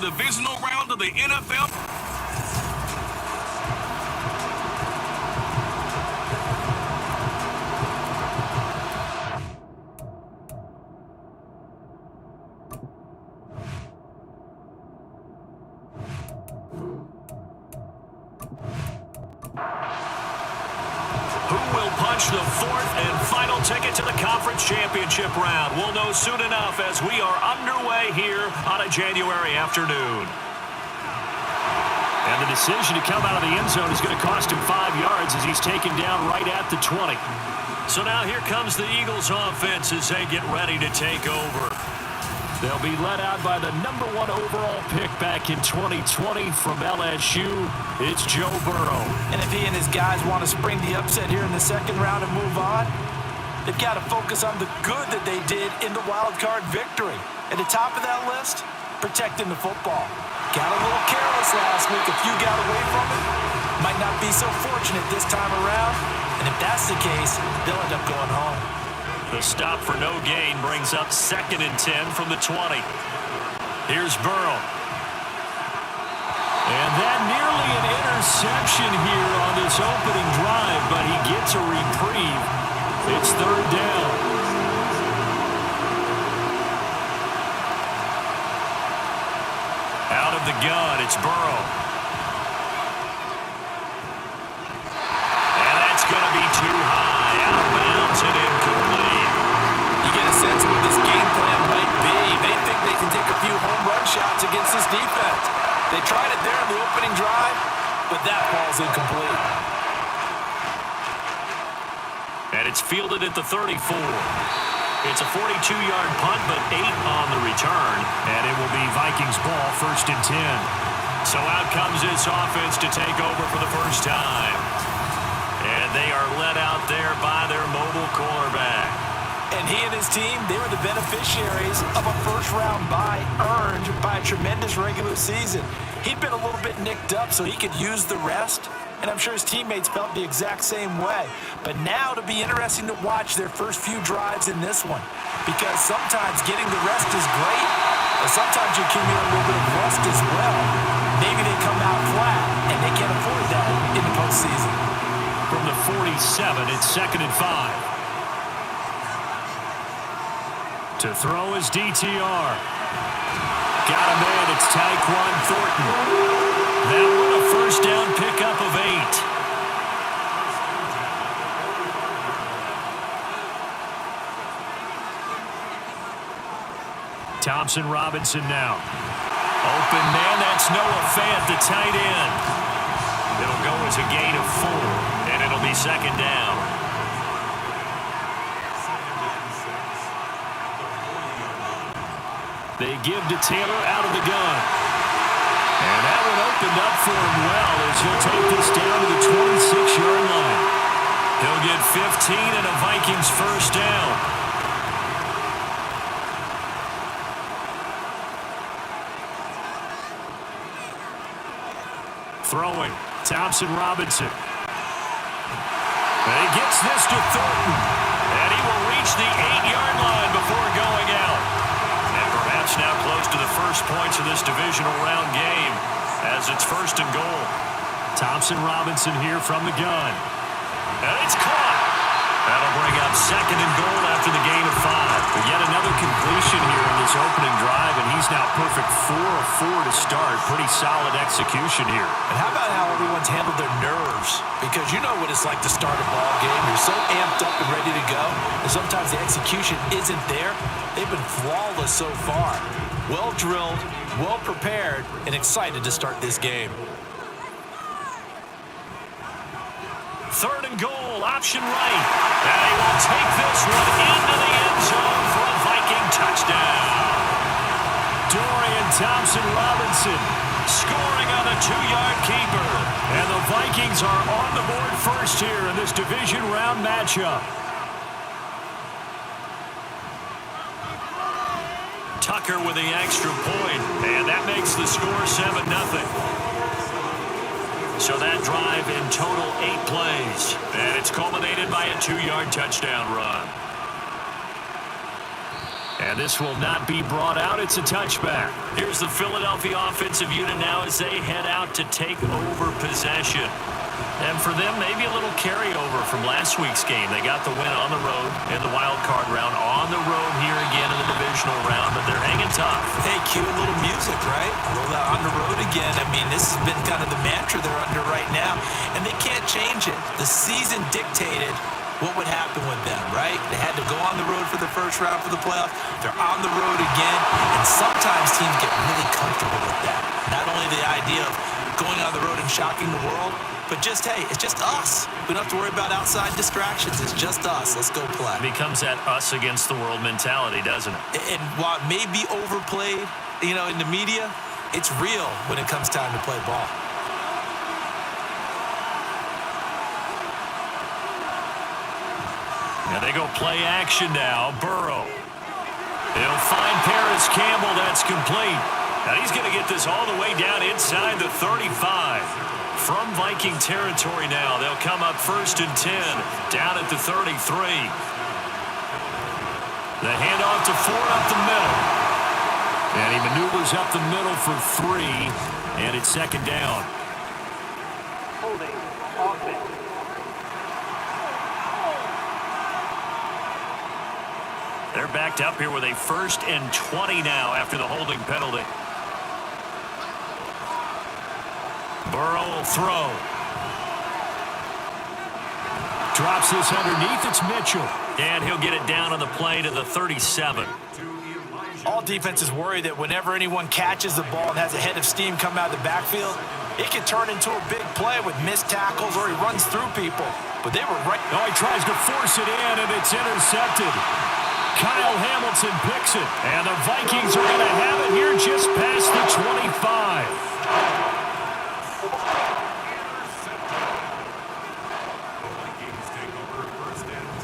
divisional round of the NFL. The fourth and final ticket to the conference championship round. We'll know soon enough as we are underway here on a January afternoon. And the decision to come out of the end zone is going to cost him 5 yards as he's taken down right at the 20. So now here comes the Eagles offense as they get ready to take over. They'll be led out by the #1 overall pick back in 2020 from LSU. It's Joe Burrow. And if he and his guys want to spring the upset here in the second round and move on, they've got to focus on the good that they did in the wild card victory. At the top of that list, protecting the football. Got a little careless last week. A few got away from it. Might not be so fortunate this time around. And if that's the case, they'll end up going home. The stop for no gain brings up 2nd and 10 from the 20. Here's Burrow. And that nearly an interception here on this opening drive, but he gets a reprieve. It's 3rd down. Out of the gun, it's Burrow. And that's going to be too high. Out of bounds and incomplete. Sense what this game plan might be. They think they can take a few home run shots against this defense. They tried it there in the opening drive, but that ball's incomplete. And it's fielded at the 34. It's a 42-yard punt, but 8 on the return, and it will be Vikings ball 1st and 10. So out comes this offense to take over for the first time. And they are led out there by their mobile quarterback. And he and his team, they were the beneficiaries of a first-round bye earned by a tremendous regular season. He'd been a little bit nicked up, so he could use the rest. And I'm sure his teammates felt the exact same way. But now it'll be interesting to watch their first few drives in this one. Because sometimes getting the rest is great, but sometimes you accumulate a little bit of rust as well. Maybe they come out flat, and they can't afford that in the postseason. From the 47, it's 2nd and 5. To throw is DTR. Got him in. It's Tyquan Thornton. That one a first down pickup of 8. Thompson Robinson now. Open man. That's Noah Fant, the tight end. It'll go as a gain of 4, and it'll be 2nd down. They give to Taylor out of the gun. And that one opened up for him well as he'll take this down to the 26-yard line. He'll get 15 and a Vikings first down. Throwing, Thompson Robinson. And he gets this to Thornton. And he will reach the 8-yard line before going out. Now close to the first points of this divisional round game as it's 1st and goal. Thompson Robinson here from the gun. And it's caught. That'll bring up 2nd and goal after the gain of 5. But yet another completion here in this opening drive, and he's now perfect 4 of 4 to start. Pretty solid execution here. And how about how everyone's handled their nerves? Because you know what it's like to start a ball game. You're so amped up and ready to go, and sometimes the execution isn't there. They've been flawless so far. Well drilled, well prepared, and excited to start this game. 3rd and goal, option right. And he will take this one into the end zone for a Viking touchdown. Dorian Thompson-Robinson scoring on the 2-yard keeper. And the Vikings are on the board first here in this division round matchup. Tucker with the extra point, and that makes the score 7-0. So that drive in total 8 plays, and it's culminated by a 2-yard touchdown run. And this will not be brought out. It's a touchback. Here's the Philadelphia offensive unit now as they head out to take over possession. And for them, maybe a little carryover from last week's game. They got the win on the road in the wild card round, on the road here again in the divisional round, but they're hanging tough. Hey, cue a little music, right? Roll out on the road again. I mean, this has been kind of the mantra they're under right now, and they can't change it. The season dictated what would happen with them, right? They had to go on the road for the first round for the playoffs. They're on the road again, and sometimes teams get really comfortable with that. Not only the idea of going on the road and shocking the world, but just, hey, it's just us. We don't have to worry about outside distractions. It's just us. Let's go play. It becomes that us against the world mentality, doesn't it? And while it may be overplayed, in the media, it's real when it comes time to play ball. And they go play action now. Burrow. He'll find Paris Campbell. That's complete. Now he's going to get this all the way down inside the 35. From Viking territory now, they'll come up 1st and 10, down at the 33. The handoff to Ford up the middle. And he maneuvers up the middle for 3, and it's 2nd down. Holding offense. They're backed up here with a 1st and 20 now after the holding penalty. Burrow will throw. Drops this underneath. It's Mitchell. And he'll get it down on the play to the 37. All defenses worry that whenever anyone catches the ball and has a head of steam come out of the backfield, it can turn into a big play with missed tackles or he runs through people. But they were right. Oh, he tries to force it in, and it's intercepted. Kyle Hamilton picks it. And the Vikings are going to have it here just past the 25.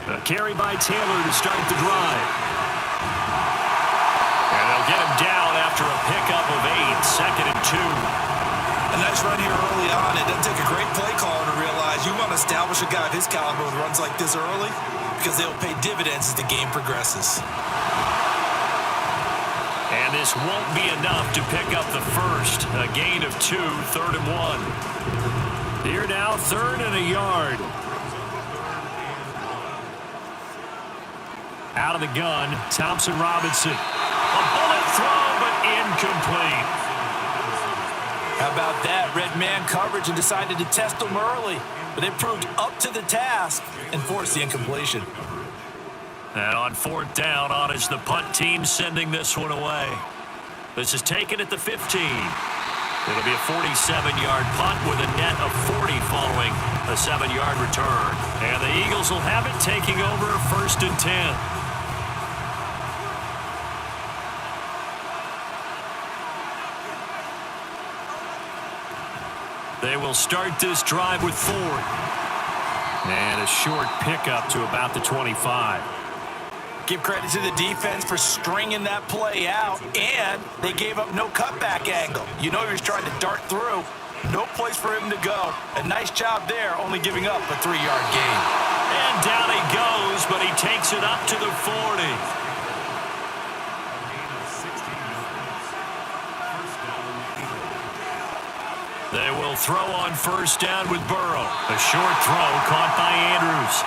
A carry by Taylor to start the drive. And they'll get him down after a pickup of 8, 2nd and 2. A nice run here early on. It doesn't take a great play caller to realize you want to establish a guy of his caliber with runs like this early because they'll pay dividends as the game progresses. And this won't be enough to pick up the first. A gain of 2, 3rd and 1. Here now, 3rd and a yard. Out of the gun, Thompson Robinson. A bullet throw, but incomplete. How about that? Red man coverage and decided to test them early. But they proved up to the task and forced the incompletion. And on 4th down, on is the punt team sending this one away. This is taken at the 15. It'll be a 47-yard punt with a net of 40 following a 7-yard return. And the Eagles will have it taking over 1st and 10. They will start this drive with Ford. And a short pickup to about the 25. Give credit to the defense for stringing that play out, and they gave up no cutback angle. You know he was trying to dart through. No place for him to go. A nice job there, only giving up a 3-yard gain. And down he goes, but he takes it up to the 40. They will throw on 1st down with Burrow. A short throw caught by Andrews.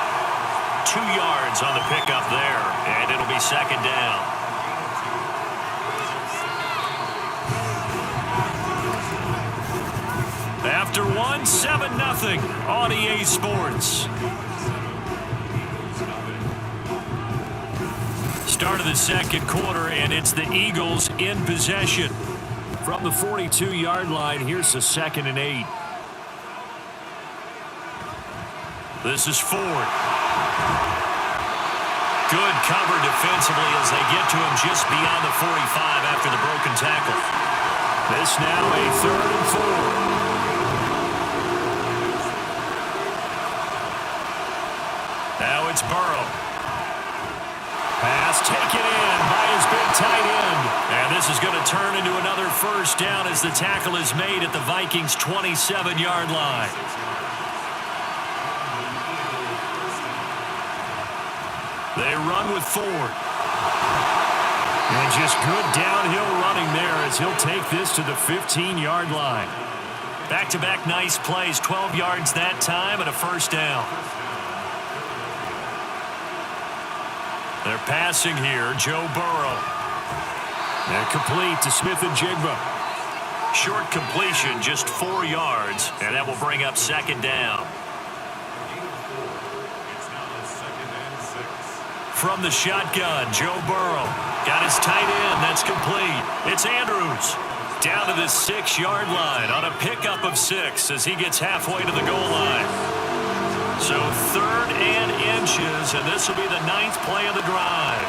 2 yards on the pickup there, and it'll be 2nd down. After 1, 7-0 on EA Sports. Start of the 2nd quarter, and it's the Eagles in possession. From the 42-yard line, here's the 2nd and 8. This is Ford. Good cover defensively as they get to him just beyond the 45 after the broken tackle. This now a 3rd and 4. Now it's Burrow. Pass taken in by his big tight end. And this is going to turn into another 1st down as the tackle is made at the Vikings' 27-yard line. They run with Ford. just good downhill running there as he'll take this to the 15-yard line. Back-to-back nice plays, 12 yards that time and a first down. They're passing here, Joe Burrow. They're complete to Smith and Jigba. Short completion, just 4 yards, and that will bring up second down. From the shotgun, Joe Burrow. Got his tight end, that's complete. It's Andrews. Down to the 6-yard line on a pickup of 6 as he gets halfway to the goal line. So 3rd and inches, and this will be the 9th play of the drive.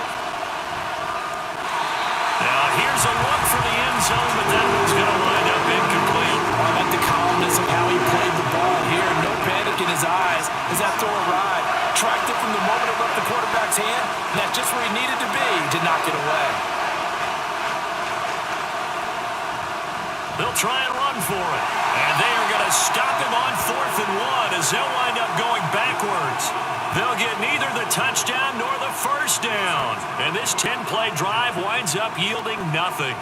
Now here's a look for the end zone, but that one's going to wind up incomplete. I like the calmness of how he played the ball here. No panic in his eyes as that throw arrived. Tracked it from the moment it left the quarterback's hand, and that's just where he needed to be to knock it away. They'll try and run for it. And they are going to stop him on 4th and 1 as they'll wind up going backwards. They'll get neither the touchdown nor the first down. And this 10-play drive winds up yielding nothing.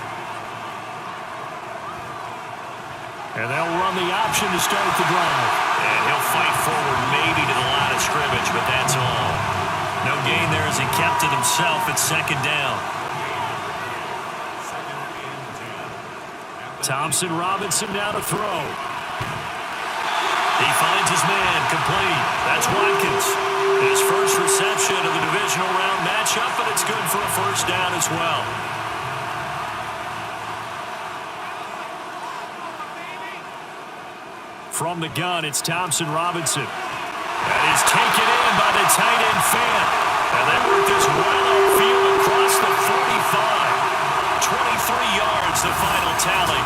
And they'll run the option to start the drive. And he'll fight forward maybe to the line of scrimmage, but that's all. No gain there as he kept it himself at second down. Thompson Robinson now to throw. He finds his man, complete. That's Watkins. His first reception of the divisional round matchup, but it's good for a first down as well. From the gun, it's Thompson Robinson. That is taken in by the tight end Fan. And they work this well upfield across the 45. 23 yards, the final tally.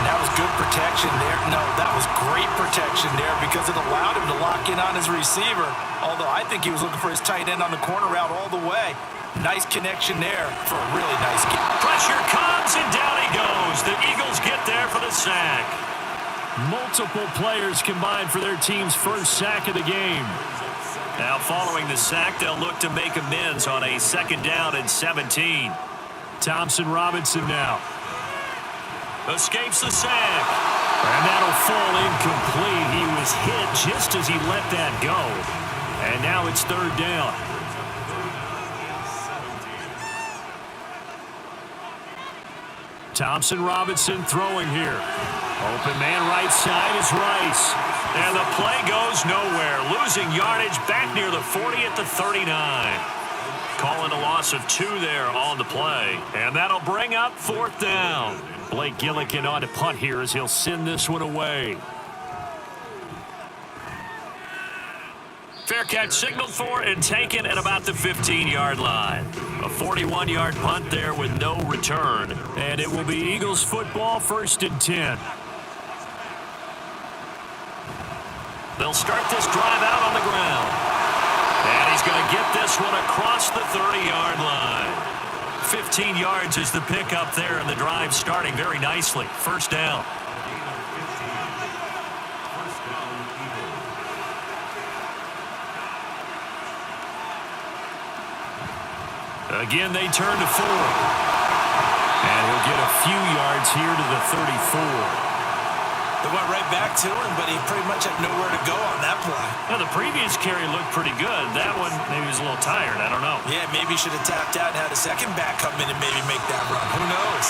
That was good protection there. No, that was great protection there because it allowed him to lock in on his receiver. Although I think he was looking for his tight end on the corner route all the way. Nice connection there for a really nice game. Pressure comes, and down he goes. The Eagles get there for the sack. Multiple players combined for their team's first sack of the game. Now following the sack, they'll look to make amends on a 2nd down and 17. Thompson Robinson now. Escapes the sack. And that'll fall incomplete. He was hit just as he let that go. And now it's 3rd down. Thompson Robinson throwing here. Open man right side is Rice. And the play goes nowhere. Losing yardage back near the 40 at the 39. Calling a loss of 2 there on the play. And that'll bring up 4th down. Blake Gillikin on to punt here as he'll send this one away. Fair catch signaled for and taken at about the 15-yard line. A 41-yard punt there with no return. And it will be Eagles football, 1st and 10. They'll start this drive out on the ground. And he's going to get this one across the 30-yard line. 15 yards is the pickup there, and the drive starting very nicely. 1st down. Again, they turn to 4. And he'll get a few yards here to the 34. They went right back to him, but he pretty much had nowhere to go on that play. Well, the previous carry looked pretty good. That one, maybe he was a little tired. I don't know. Yeah, maybe he should have tapped out and had a second back come in and maybe make that run. Who knows?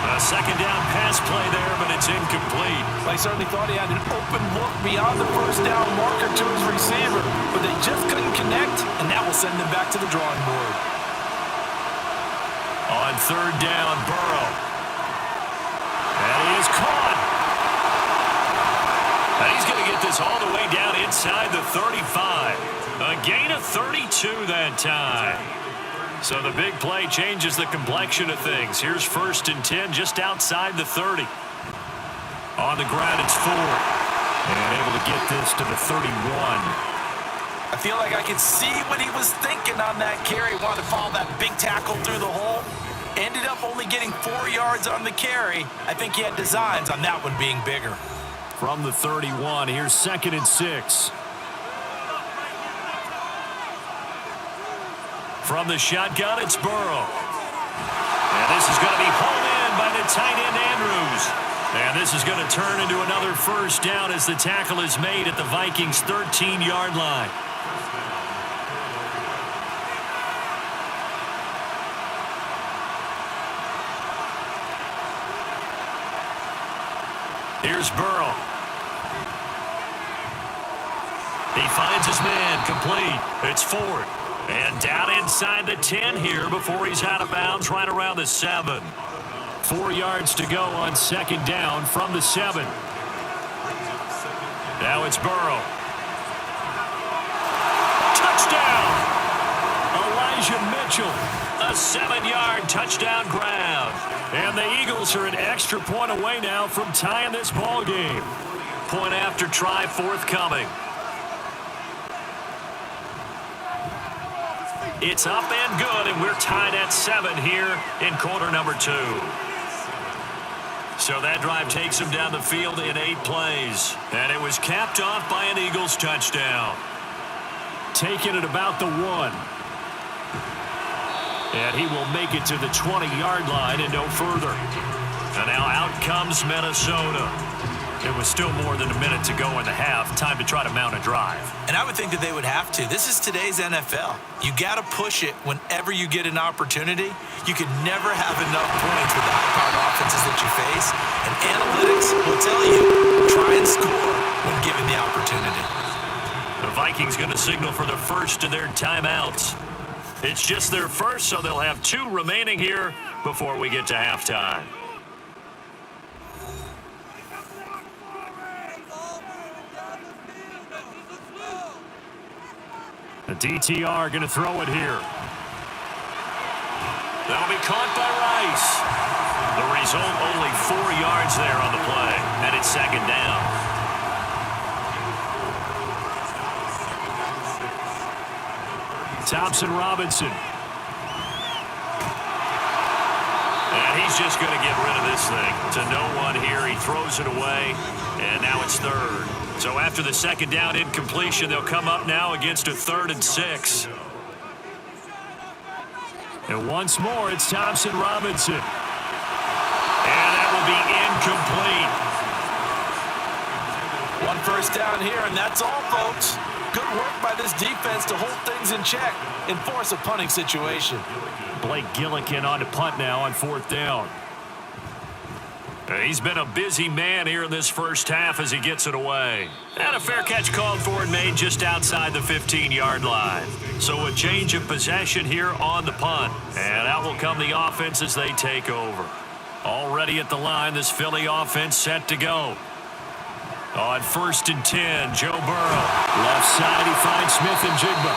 A 2nd down pass play there, but it's incomplete. I certainly thought he had an open look beyond the 1st down marker to his receiver, but they just couldn't connect, and that will send them back to the drawing board. On 3rd down, Burrow. And he is caught. And he's going to get this all the way down inside the 35. A gain of 32 that time. So the big play changes the complexion of things. Here's 1st and 10 just outside the 30. On the ground, it's 4. And able to get this to the 31. I feel like I could see what he was thinking on that carry. Wanted to follow that big tackle through the hole. Ended up only getting 4 yards on the carry. I think he had designs on that one being bigger. From the 31, here's 2nd and 6. From the shotgun, it's Burrow. tight end Andrews. And this is going to turn into another first down as the tackle is made at the Vikings' 13-yard line. Here's Burrow. He finds his man, complete. It's Ford. And down inside the 10 here before he's out of bounds right around the 7. 4 yards to go on second down from the 7. Now it's Burrow. Touchdown! Elijah Mitchell. A 7-yard touchdown grab. And the Eagles are an extra point away now from tying this ball game. Point after try forthcoming. It's up and good, and we're tied at 7 here in quarter number 2. So that drive takes him down the field in 8 plays. And it was capped off by an Eagles touchdown. Taking it about the 1. And he will make it to the 20-yard line and no further. And now out comes Minnesota. It was still more than a minute to go in the half. Time to try to mount a drive. And I would think that they would have to. This is today's NFL. You got to push it whenever you get an opportunity. You can never have enough points with the high-powered offenses that you face. And analytics will tell you, try and score when given the opportunity. The Vikings going to signal for the first of their timeouts. It's just their first, so they'll have 2 remaining here before we get to halftime. The DTR going to throw it here. That'll be caught by Rice. The result, only 4 yards there on the play, and it's second down. Thompson Robinson. And he's just going to get rid of this thing. To no one here. He throws it away, and now it's third. So after the second down incompletion, they'll come up now against a 3rd and 6. And once more, it's Thompson Robinson. And that will be incomplete. 1 first down here, and that's all, folks. Good work by this defense to hold things in check and force a punting situation. Blake Gillikin on to punt now on 4th down. He's been a busy man here in this first half as he gets it away. And a fair catch called for and made just outside the 15-yard line. So a change of possession here on the punt. And out will come the offense as they take over. Already at the line, this Philly offense set to go. On 1st and 10, Joe Burrow. Left side, he finds Smith and Jigba.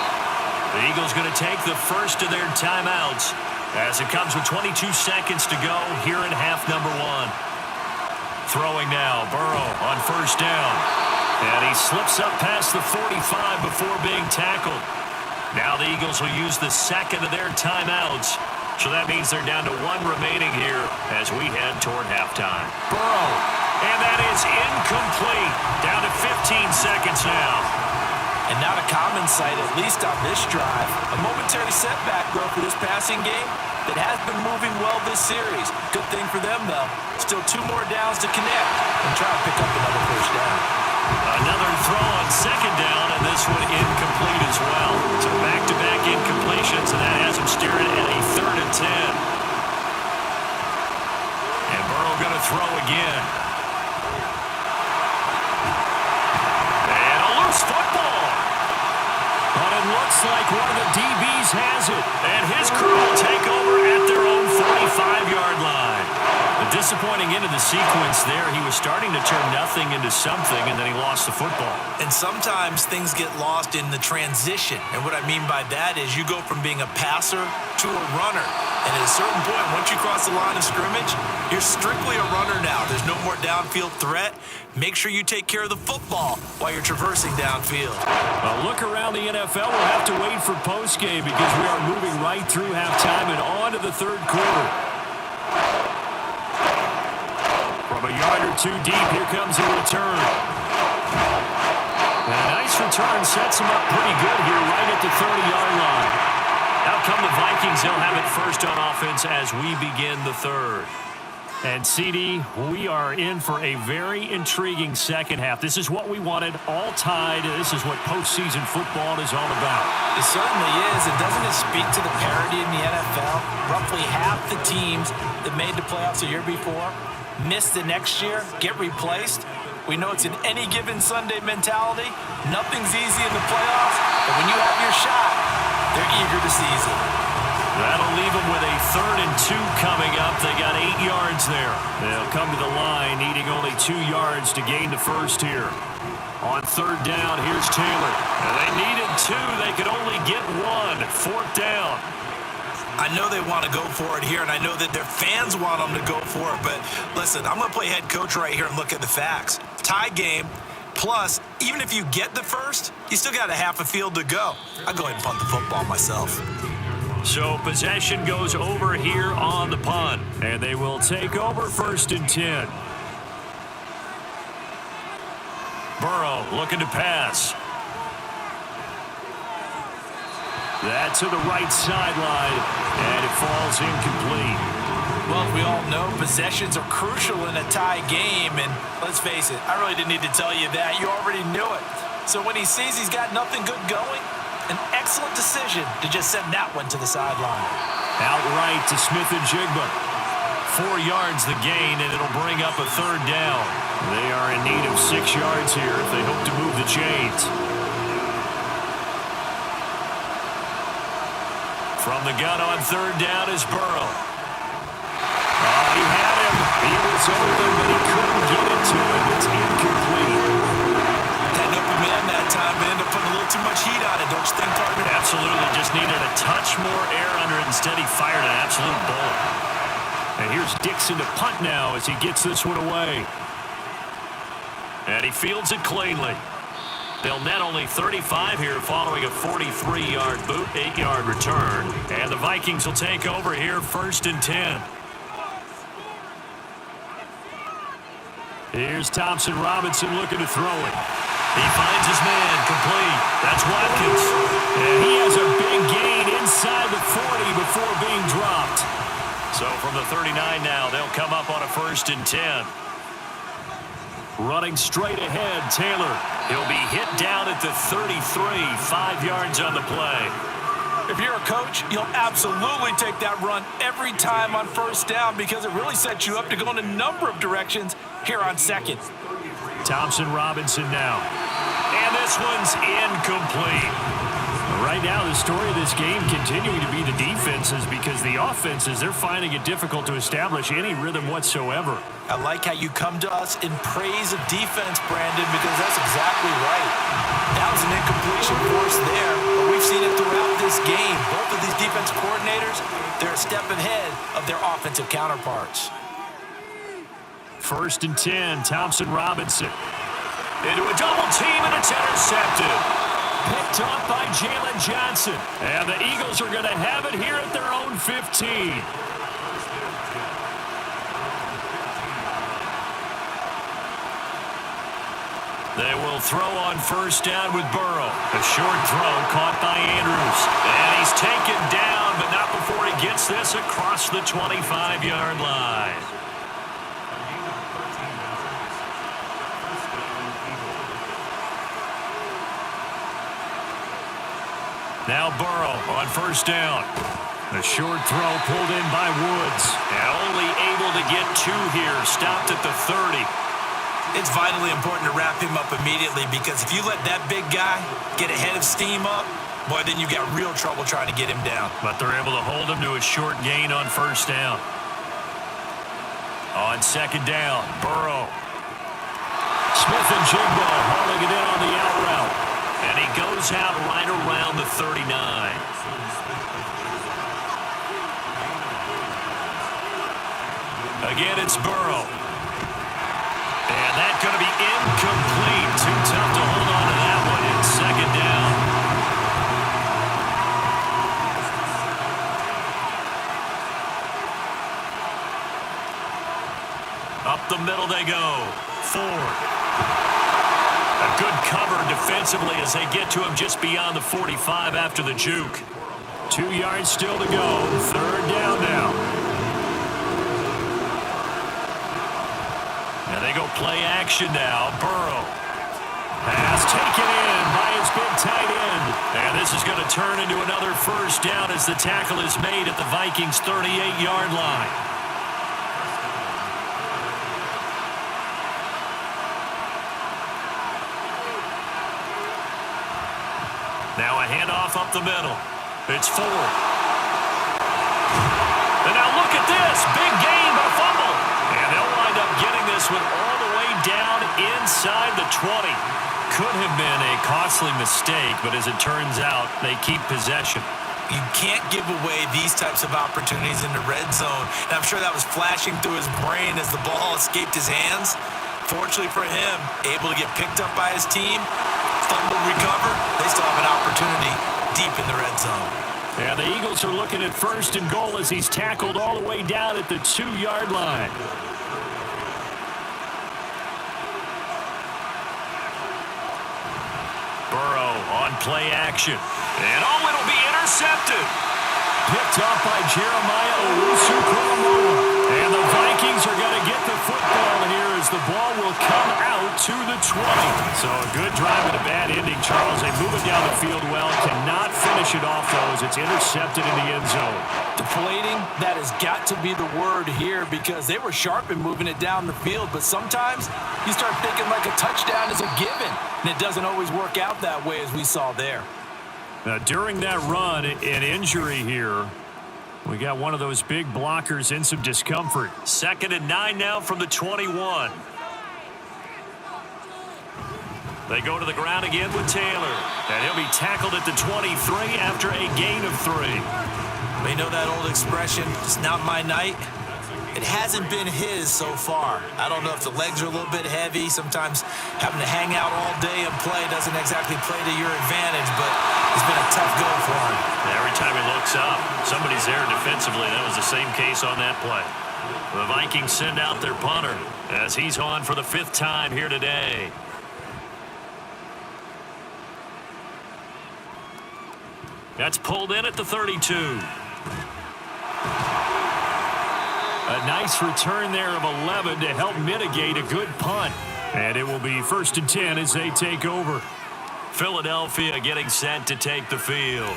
The Eagles going to take the first of their timeouts as it comes with 22 seconds to go here in half number 1. Throwing now, Burrow on 1st down. And he slips up past the 45 before being tackled. Now the Eagles will use the second of their timeouts. So that means they're down to 1 remaining here as we head toward halftime. Burrow. And that is incomplete. Down to 15 seconds now. And not a common sight, at least on this drive. A momentary setback, though, for this passing game that has been moving well this series. Good thing for them, though. Still 2 more downs to connect and try to pick up another first down. Another throw on second down, and this one incomplete as well. So back-to-back incompletions, and that has him steering at a 3rd and 10. And Burrow going to throw again. And a loose football. But it looks like one of the DBs has it. And his crew will take over at their own 45-yard line. A disappointing end of the sequence there. He was starting to turn nothing into something, and then he lost the football. And sometimes things get lost in the transition. And what I mean by that is you go from being a passer to a runner. And at a certain point, once you cross the line of scrimmage, you're strictly a runner now. There's no more downfield threat. Make sure you take care of the football while you're traversing downfield. A look around the NFL. We'll have to wait for postgame because we are moving right through halftime and on to the 3rd quarter. From a yard or 2 deep, here comes a return. And a nice return sets him up pretty good here right at the 30-yard line. Out come the Vikings. They'll have it first on offense as we begin the 3rd. And, CD, we are in for a very intriguing second half. This is what we wanted, all tied. This is what postseason football is all about. It certainly is. And doesn't it speak to the parity in the NFL? Roughly half the teams that made the playoffs the year before miss the next year, get replaced. We know it's an any given Sunday mentality. Nothing's easy in the playoffs, but when you have your shot, they're eager to seize it. That'll leave them with a 3rd and 2 coming up. They got 8 yards there. They'll come to the line needing only 2 yards to gain the first here. On 3rd down, here's Taylor. And they needed 2. They could only get 1. 4th down. I know they want to go for it here, and I know that their fans want them to go for it, but listen, I'm going to play head coach right here and look at the facts. Tie game, plus, even if you get the first, you still got a half a field to go. I'll go ahead and punt the football myself. So possession goes over here on the punt, and they will take over 1st and 10. Burrow looking to pass. That to the right sideline, and it falls incomplete. Well, we all know possessions are crucial in a tie game, and let's face it, I really didn't need to tell you that. You already knew it. So when he sees he's got nothing good going, an excellent decision to just send that one to the sideline. Outright to Smith and Jigba. 4 yards the gain, and it'll bring up a 3rd down. They are in need of 6 yards here if they hope to move the chains. From the gun on 3rd down is Burrow. He had him. He was open, but he couldn't get it to him. It's incomplete. Had an open man that time, but ended up putting a little too much heat on it, don't you think, partner? Absolutely. Just needed a touch more air under it. Instead, he fired an absolute bullet. And here's Dixon to punt now as he gets this one away. And he fields it cleanly. They'll net only 35 here following a 43-yard boot, 8-yard return. And the Vikings will take over here 1st and 10. Here's Thompson Robinson looking to throw it. He finds his man complete. That's Watkins. And he has a big gain inside the 40 before being dropped. So from the 39 now, they'll come up on a 1st and 10. Running straight ahead, Taylor. He'll be hit down at the 33, 5 yards on the play. If you're a coach, you'll absolutely take that run every time on 1st down because it really sets you up to go in a number of directions here on 2nd. Thompson Robinson now. And this one's incomplete. Right now, the story of this game continuing to be the defenses because the offenses, they're finding it difficult to establish any rhythm whatsoever. I like how you come to us in praise of defense, Brandon, because that's exactly right. That was an incompletion force there, but we've seen it throughout this game. Both of these defense coordinators, they're a step ahead of their offensive counterparts. 1st and 10, Thompson Robinson. Into a double team, and it's intercepted. Picked off by Jalen Johnson. And the Eagles are going to have it here at their own 15. They will throw on 1st down with Burrow. A short throw caught by Andrews. And he's taken down, but not before he gets this across the 25-yard line. Now Burrow on 1st down. A short throw pulled in by Woods. And only able to get 2 here. Stopped at the 30. It's vitally important to wrap him up immediately because if you let that big guy get a head of steam up, boy, then you got real trouble trying to get him down. But they're able to hold him to a short gain on 1st down. On 2nd down, Burrow. Smith and Jigba hauling it in on the out route. And he goes out right around the 39. Again, it's Burrow. And that's going to be incomplete. Too tough to hold on to that one in 2nd down. Up the middle they go. 4. A good cover defensively as they get to him just beyond the 45 after the juke. 2 yards still to go. 3rd down now. Play action now. Burrow. Pass taken in by his big tight end. And this is going to turn into another first down as the tackle is made at the Vikings' 38-yard line. Now a handoff up the middle. It's Ford. And now look at this. Big gain, but a fumble. And they'll wind up getting this one all the way down inside the 20. Could have been a costly mistake, but as it turns out, they keep possession. You can't give away these types of opportunities in the red zone. And I'm sure that was flashing through his brain as the ball escaped his hands. Fortunately for him, able to get picked up by his team, fumble recover, they still have an opportunity deep in the red zone. Yeah, the Eagles are looking at first and goal as he's tackled all the way down at the 2-yard line. Burrow on play action. And it'll be intercepted. Picked off by Jeremiah Owusu-Koramoah. And the Vikings are going to get the football here as the ball will come out to the 20. So a good drive and a bad ending, Charles. They move it down the field well. Cannot finish it off, though, as it's intercepted in the end zone. Deflating, that has got to be the word here because they were sharp in moving it down the field. But sometimes you start thinking like a touchdown is a given. And it doesn't always work out that way as we saw there. Now, during that run, an injury here. We got one of those big blockers in some discomfort. 2nd and 9 now from the 21. They go to the ground again with Taylor. And he'll be tackled at the 23 after a gain of 3. They know that old expression, it's not my night. It hasn't been his so far. I don't know if the legs are a little bit heavy. Sometimes having to hang out all day and play doesn't exactly play to your advantage, but it's been a tough go for him. Every time he looks up, somebody's there defensively. That was the same case on that play. The Vikings send out their punter as he's on for the 5th time here today. That's pulled in at the 32. A nice return there of 11 to help mitigate a good punt. And it will be 1st and 10 as they take over. Philadelphia getting set to take the field.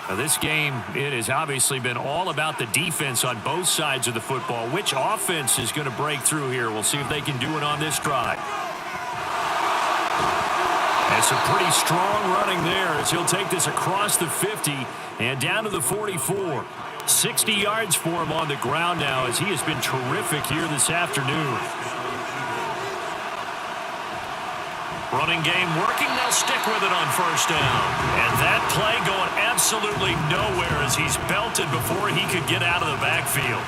Now this game, it has obviously been all about the defense on both sides of the football. Which offense is going to break through here? We'll see if they can do it on this drive. And some pretty strong running there as he'll take this across the 50 and down to the 44. 60 yards for him on the ground now as he has been terrific here this afternoon. Running game working. They'll stick with it on 1st down. And that play going absolutely nowhere as he's belted before he could get out of the backfield.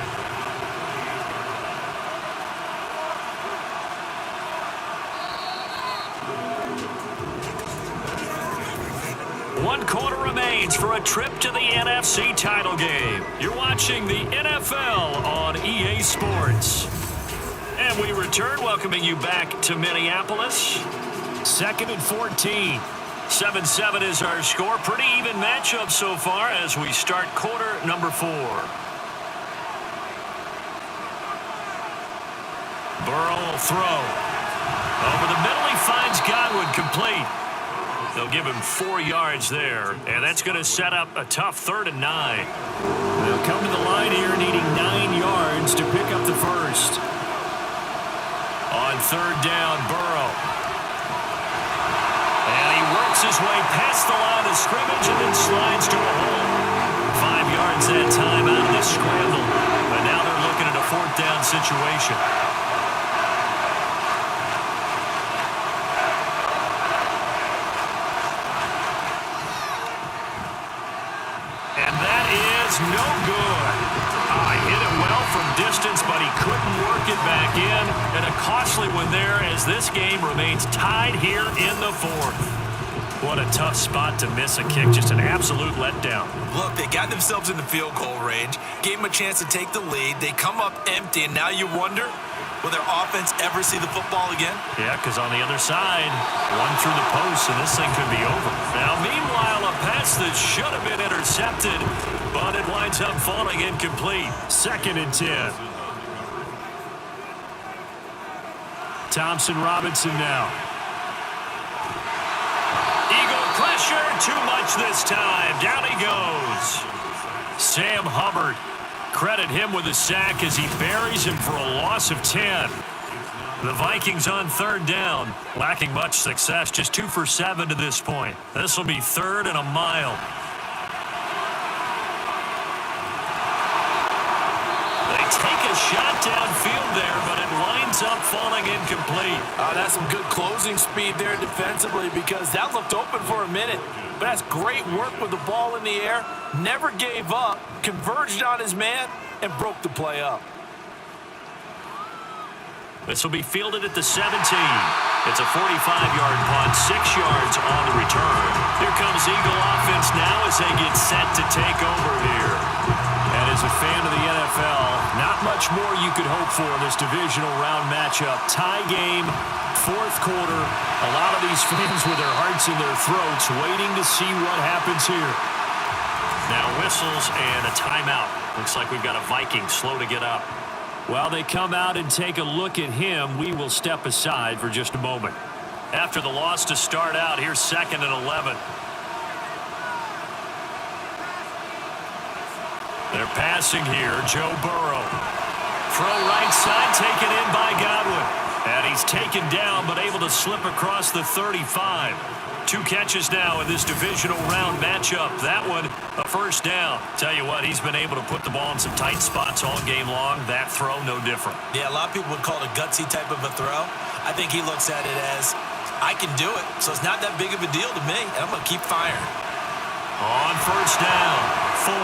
One quarter remains for a trip to the NFC title game. You're watching the NFL on EA Sports. And we return, welcoming you back to Minneapolis. 2nd and 14. 7-7 is our score. Pretty even matchup so far as we start quarter number 4. Burrow will throw. Over the middle, he finds Godwin complete. They'll give him 4 yards there, and that's going to set up a tough 3rd and 9. They'll come to the line here needing 9 yards to pick up the first. On 3rd down, Burrow. And he works his way past the line of scrimmage and then slides to a hole. 5 yards that time out of the scramble. But now they're looking at a 4th down situation. No good. He hit it well from distance, but he couldn't work it back in. And a costly one there as this game remains tied here in the 4th. What a tough spot to miss a kick. Just an absolute letdown. Look, they got themselves in the field goal range, gave them a chance to take the lead. They come up empty, and now you wonder, will their offense ever see the football again? Yeah, because on the other side, one through the post, and this thing could be over. Now, meanwhile, a pass that should have been intercepted, but it winds up falling incomplete. 2nd and 10. Thompson Robinson now. Eagle pressure, too much this time. Down he goes. Sam Hubbard. Credit him with a sack as he buries him for a loss of 10. The Vikings on third down, lacking much success, just 2 for 7 to this point. This will be 3rd and a mile. They take a shot downfield there, but it winds up falling incomplete. That's some good closing speed there defensively because that looked open for a minute. But that's great work with the ball in the air. Never gave up, converged on his man, and broke the play up. This will be fielded at the 17. It's a 45-yard punt, 6 yards on the return. Here comes Eagle offense now as they get set to take over here. And as a fan of the NFL, not much more you could hope for in this divisional round matchup. Tie game, 4th quarter. A lot of these fans with their hearts in their throats waiting to see what happens here. Now whistles and a timeout. Looks like we've got a Viking slow to get up. While they come out and take a look at him, we will step aside for just a moment. After the loss to start out, here's 2nd and 11. They're passing here. Joe Burrow. Throw right side, taken in by Godwin. And he's taken down, but able to slip across the 35. 2 catches now in this divisional round matchup. That one, a first down. Tell you what, he's been able to put the ball in some tight spots all game long. That throw, no different. Yeah, a lot of people would call it a gutsy type of a throw. I think he looks at it as, I can do it, so it's not that big of a deal to me, and I'm going to keep firing. On first down, 4.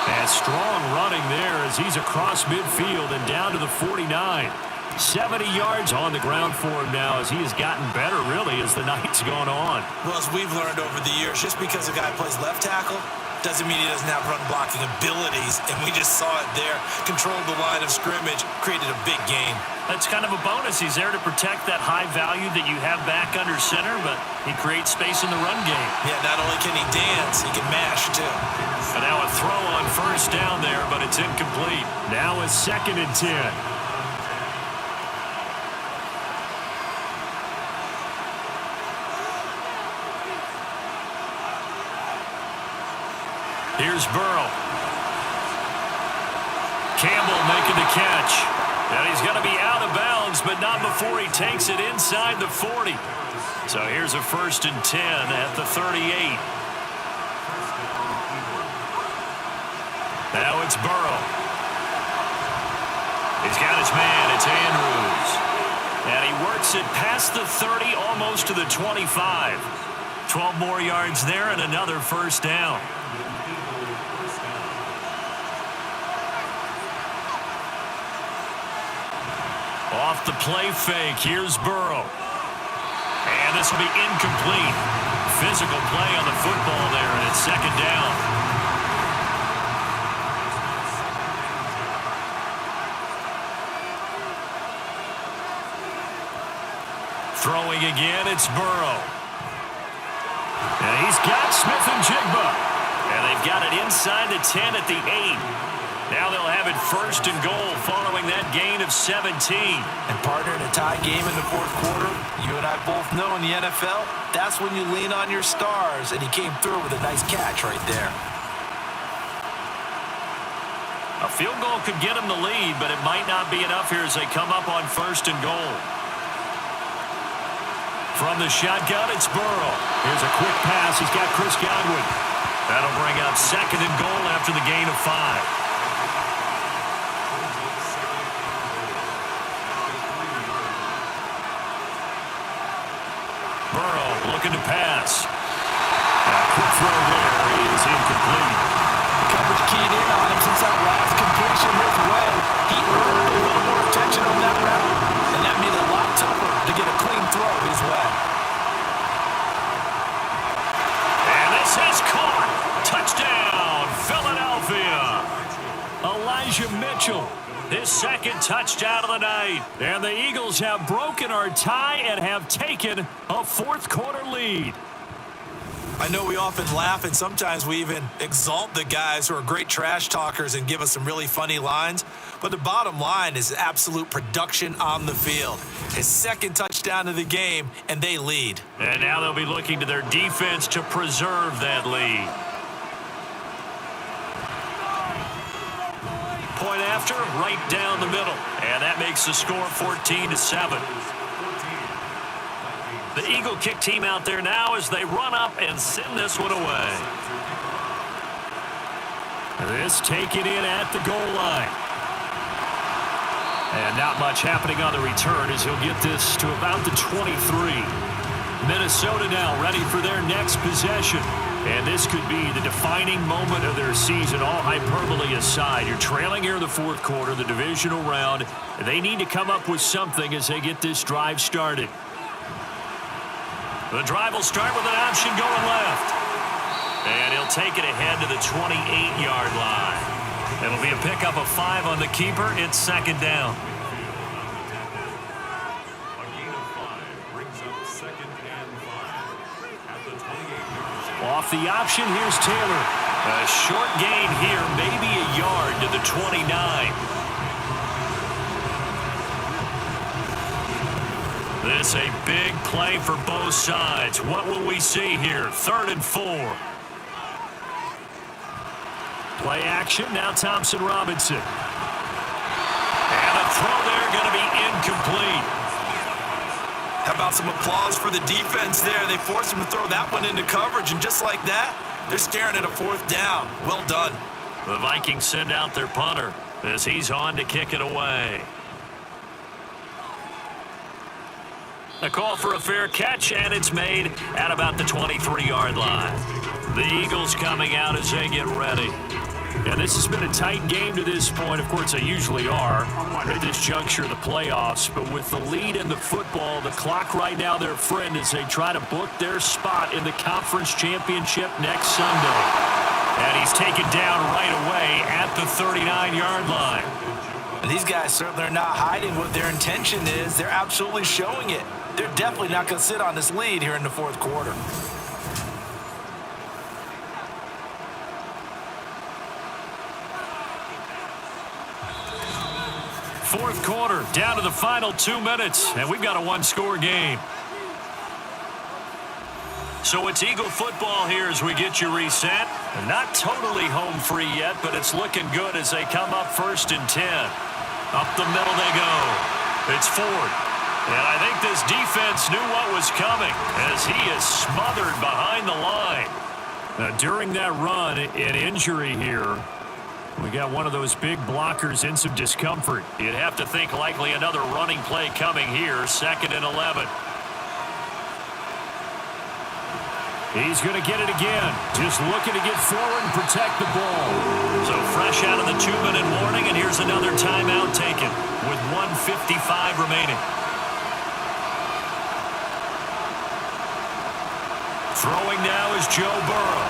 And strong running there as he's across midfield and down to the 49. 70 yards on the ground for him now as he has gotten better, really, as the night's gone on. Well, as we've learned over the years, just because a guy plays left tackle doesn't mean he doesn't have run-blocking abilities, and we just saw it there. Controlled the line of scrimmage, created a big gain. That's kind of a bonus. He's there to protect that high value that you have back under center, but he creates space in the run game. Yeah, not only can he dance, he can mash, too. And now a throw on first down there, but it's incomplete. Now a 2nd and 10. Here's Burrow. Campbell making the catch. And he's going to be out of bounds, but not before he takes it inside the 40. So here's a 1st and 10 at the 38. Now it's Burrow. He's got his man. It's Andrews. And he works it past the 30, almost to the 25. 12 more yards there and another first down. Off the play fake, here's Burrow. And this will be incomplete. Physical play on the football there, and it's 2nd down. Throwing again, it's Burrow. And he's got Smith and Jigba. And they've got it inside the 10 at the 8. Now they'll have it 1st and goal following that gain of 17. And partner, in a tie game in the 4th quarter, you and I both know in the NFL, that's when you lean on your stars, and he came through with a nice catch right there. A field goal could get him the lead, but it might not be enough here as they come up on 1st and goal. From the shotgun, it's Burrow. Here's a quick pass. He's got Chris Godwin. That'll bring up 2nd and goal after the gain of 5. Burrow looking to pass. A quick throw there is incomplete. Coverage keyed in on him since that last completion his way. He earned a little more attention on that route, and that made it a lot tougher to get a clean throw his way. And this is caught. Touchdown, Philadelphia. Elijah Mitchell, his 2nd touchdown of the night. And the Eagles have broken our tie and have taken a 4th quarter lead. I know we often laugh and sometimes we even exalt the guys who are great trash talkers and give us some really funny lines. But the bottom line is absolute production on the field. His second touchdown of the game, and they lead. And now they'll be looking to their defense to preserve that lead. Point after, right down the middle. And that makes the score 14-7. The Eagle kick team out there now as they run up and send this one away. This taken in at the goal line. And not much happening on the return as he'll get this to about the 23. Minnesota now ready for their next possession. And this could be the defining moment of their season, all hyperbole aside. You're trailing here in the fourth quarter, the divisional round. They need to come up with something as they get this drive started. The drive will start with an option going left. And he'll take it ahead to the 28-yard line. It'll be a pickup of 5 on the keeper. It's second down. A gain of 5 brings up second and 5 at the 28-yard line. Off the option, here's Taylor. A short gain here, maybe a yard to the 29. This a big play for both sides. What will we see here? 3rd and 4. Play action, now Thompson Robinson. And a throw there going to be incomplete. How about some applause for the defense there? They forced him to throw that one into coverage, and just like that, they're staring at a 4th down. Well done. The Vikings send out their punter as he's on to kick it away. A call for a fair catch, and it's made at about the 23-yard line. The Eagles coming out as they get ready. And this has been a tight game to this point. Of course, they usually are at this juncture of the playoffs. But with the lead in the football, the clock right now their friend as they try to book their spot in the conference championship next Sunday. And he's taken down right away at the 39-yard line. And these guys certainly are not hiding what their intention is. They're absolutely showing it. They're definitely not going to sit on this lead here in the fourth quarter. Fourth quarter, down to the final 2 minutes, and we've got a one-score game. So it's Eagle football here as we get you reset. Not totally home free yet, but it's looking good as they come up 1st and 10. Up the middle they go. It's Ford. And I think this defense knew what was coming as he is smothered behind the line. Now, during that run, an injury here. We got one of those big blockers in some discomfort. You'd have to think likely another running play coming here, 2nd and 11. He's going to get it again. Just looking to get forward and protect the ball. So fresh out of the 2-minute warning, and here's another timeout taken with 1:55 remaining. Throwing now is Joe Burrow.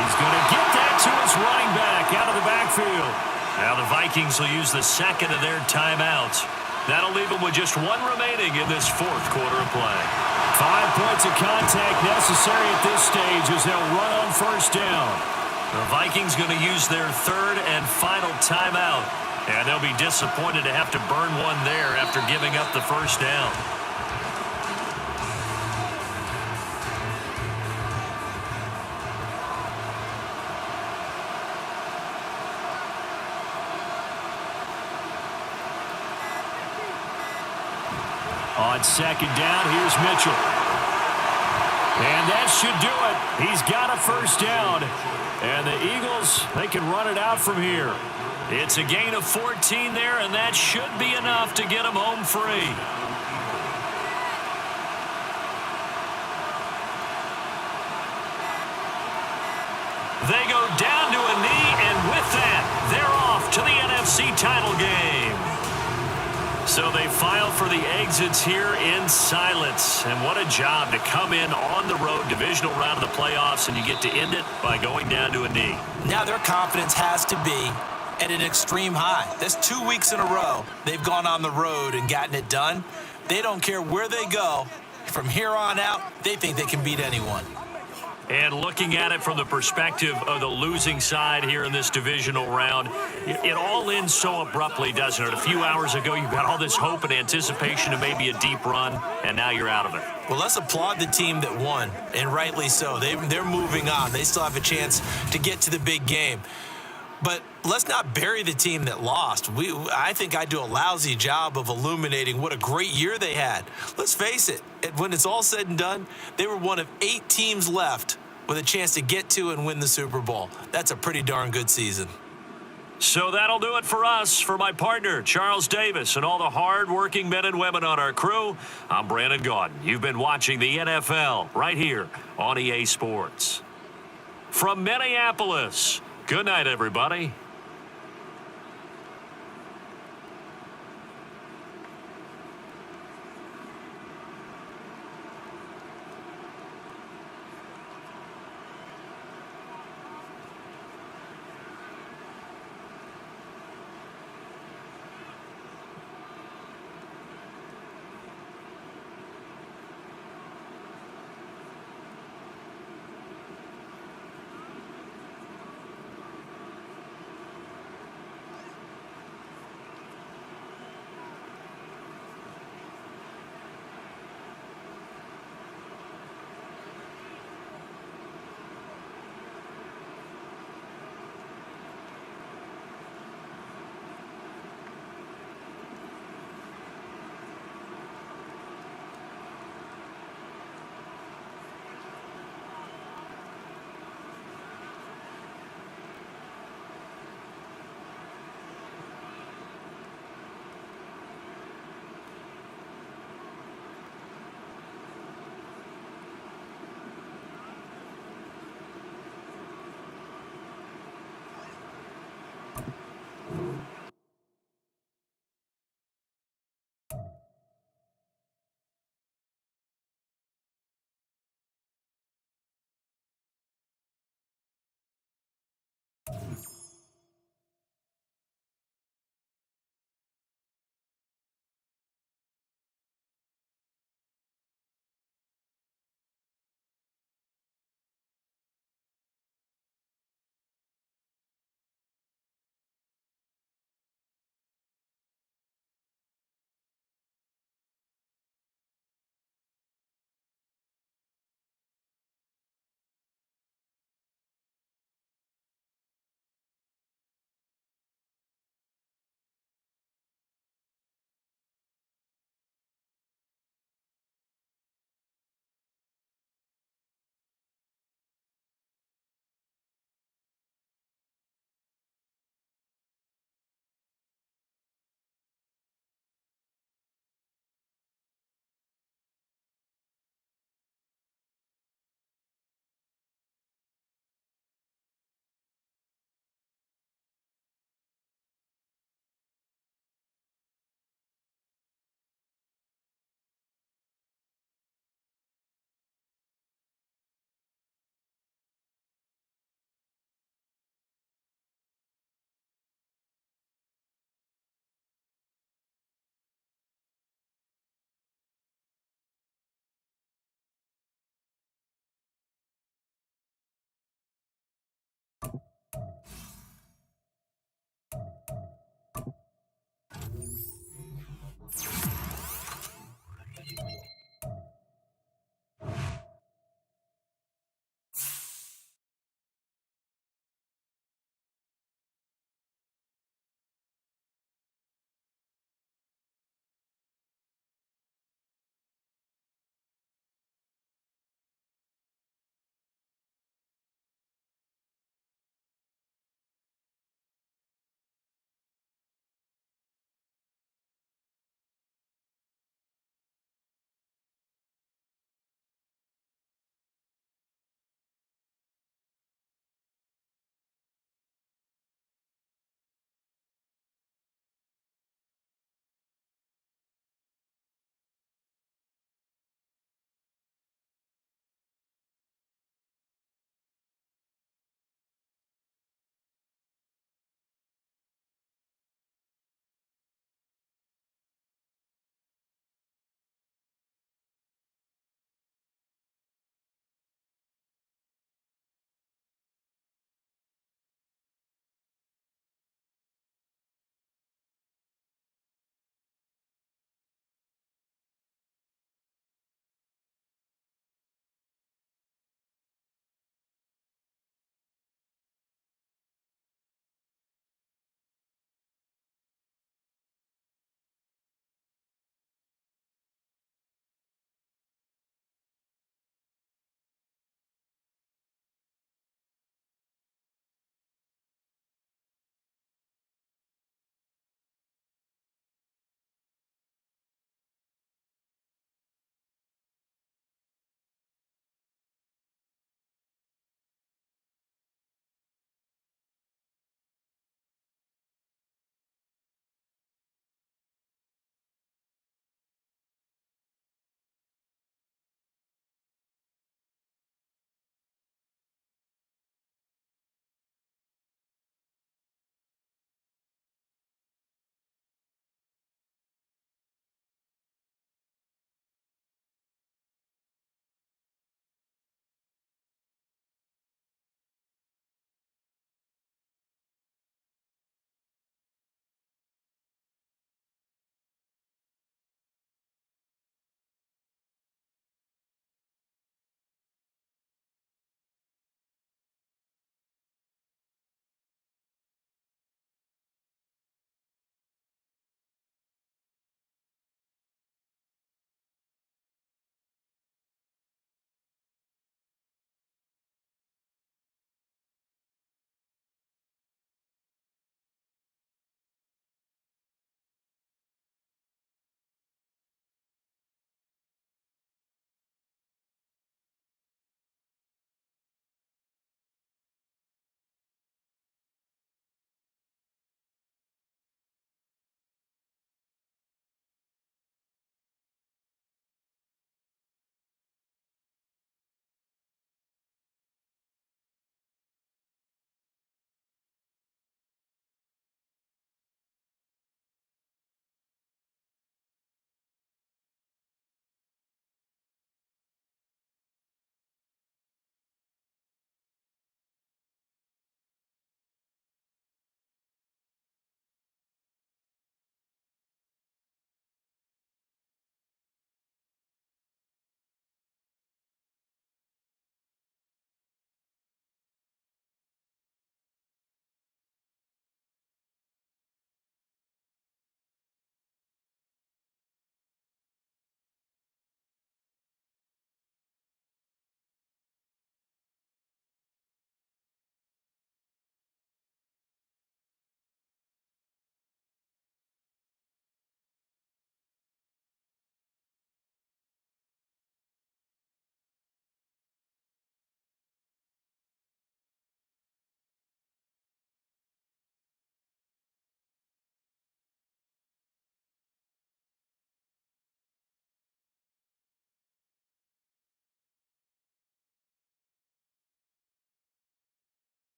He's going to get that to his running back out of the backfield. Now the Vikings will use the second of their timeouts. That'll leave them with just 1 remaining in this fourth quarter of play. 5 points of contact necessary at this stage as they'll run on 1st down. The Vikings going to use their 3rd and final timeout. And they'll be disappointed to have to burn one there after giving up the 1st down. On 2nd down, here's Mitchell. And that should do it. He's got a 1st down. And the Eagles, they can run it out from here. It's a gain of 14 there, and that should be enough to get them home free. They go down to a knee, and with that, they're off to the NFC title game. So they file for the exits here in silence. And what a job to come in on the road, divisional round of the playoffs, and you get to end it by going down to a knee. Now their confidence has to be at an extreme high. That's 2 weeks in a row they've gone on the road and gotten it done. They don't care where they go. From here on out, they think they can beat anyone. And looking at it from the perspective of the losing side here in this divisional round, it all ends so abruptly, doesn't it? A few hours ago, you got all this hope and anticipation of maybe a deep run, and now you're out of it. Well, let's applaud the team that won, and rightly so. They're moving on. They still have a chance to get to the big game. But let's not bury the team that lost. I think I do a lousy job of illuminating what a great year they had. Let's face it, when it's all said and done, they were one of 8 teams left with a chance to get to and win the Super Bowl. That's a pretty darn good season. So that'll do it for us. For my partner, Charles Davis, and all the hard-working men and women on our crew, I'm Brandon Gaudin. You've been watching the NFL right here on EA Sports. From Minneapolis, good night, everybody.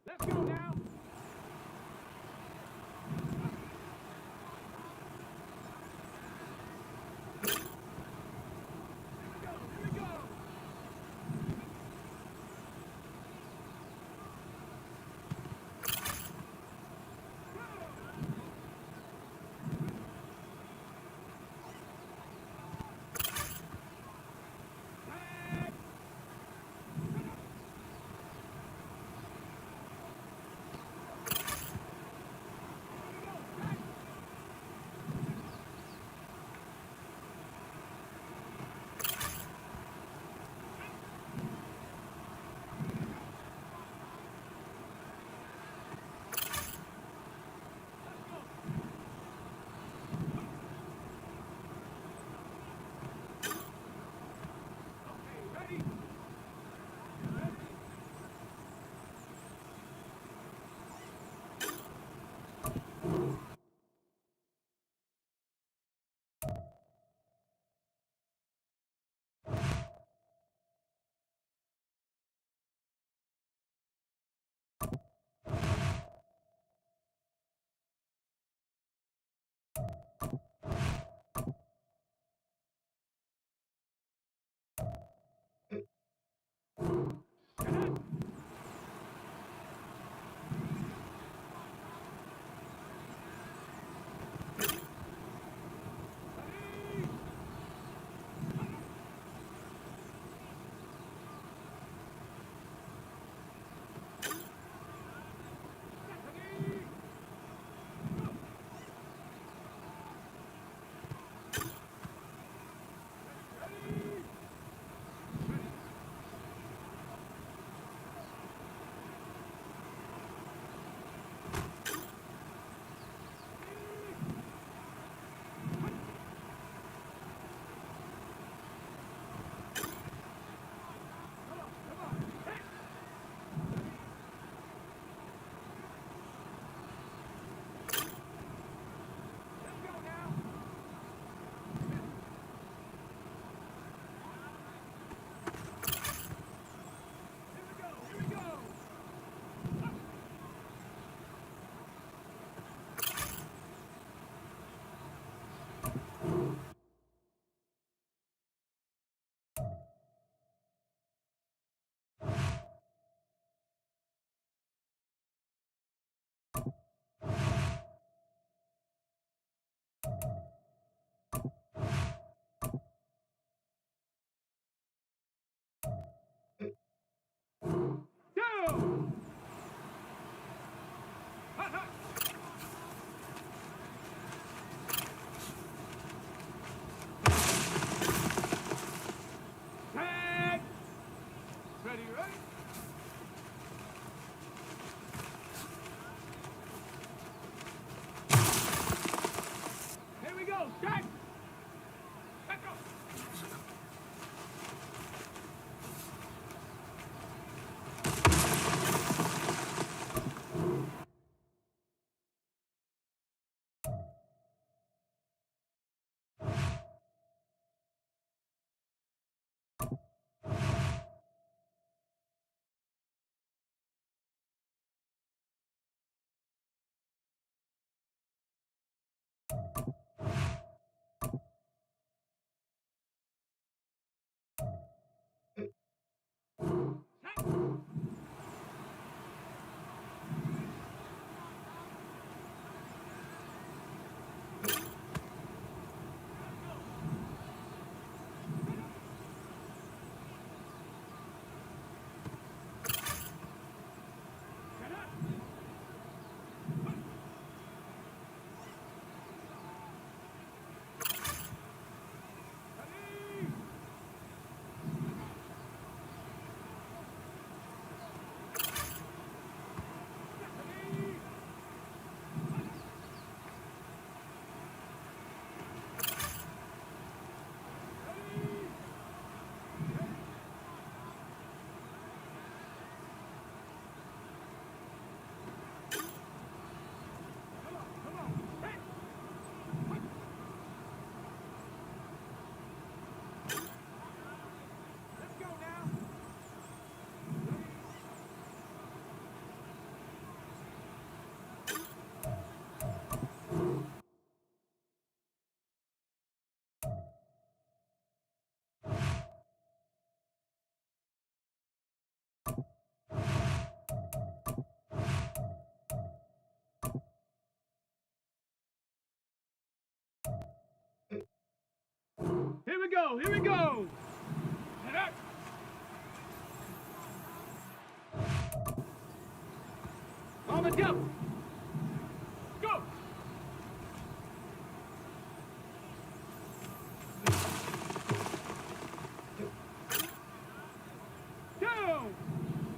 Let's go now. Here we go. Here we go. Head up. On the jump. Go. Down.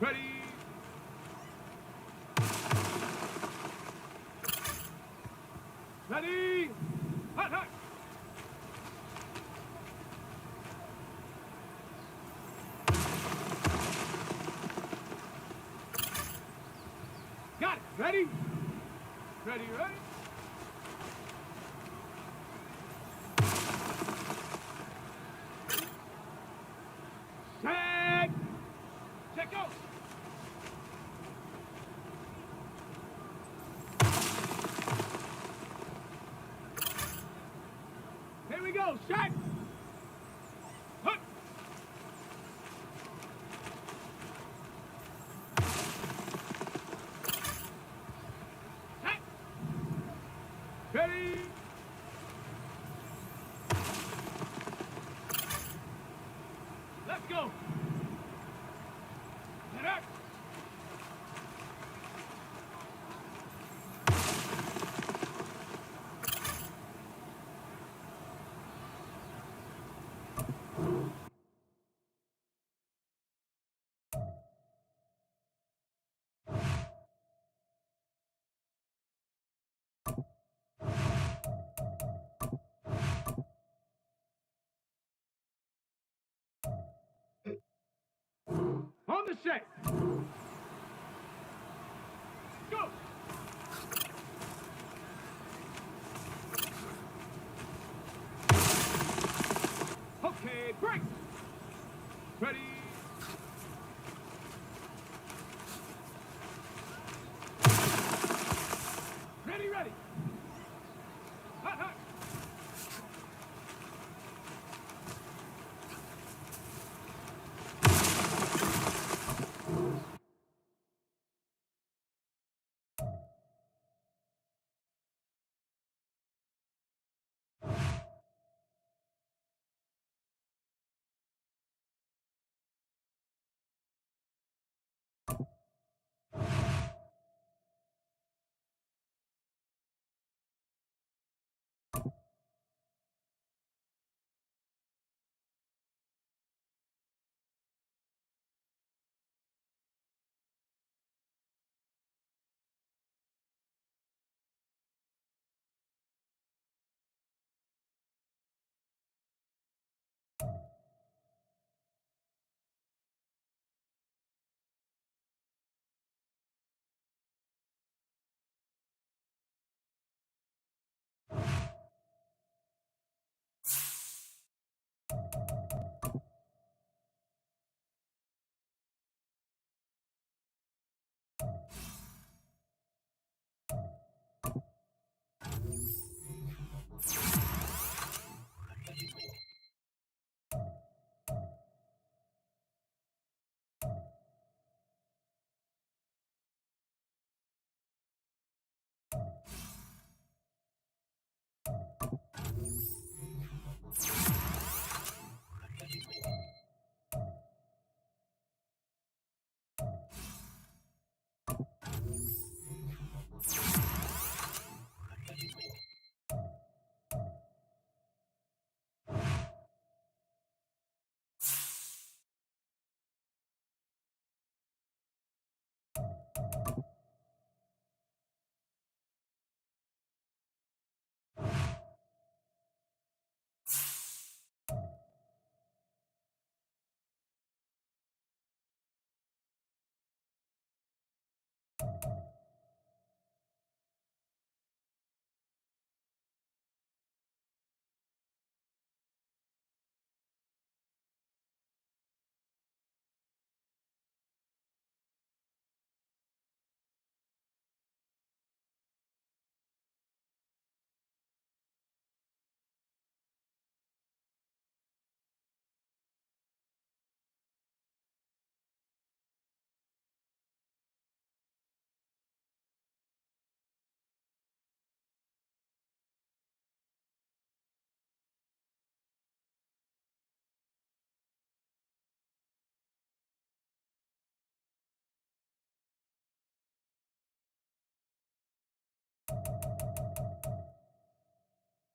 Ready. Ready. Hot, hot. Got it. Ready? Ready, ready? Set. Set, go. Here we go. Set. Hut. Set. Ready. Let's go. Head up. On the set. Go. Okay, break. Ready. Ready, ready. Hot, hot.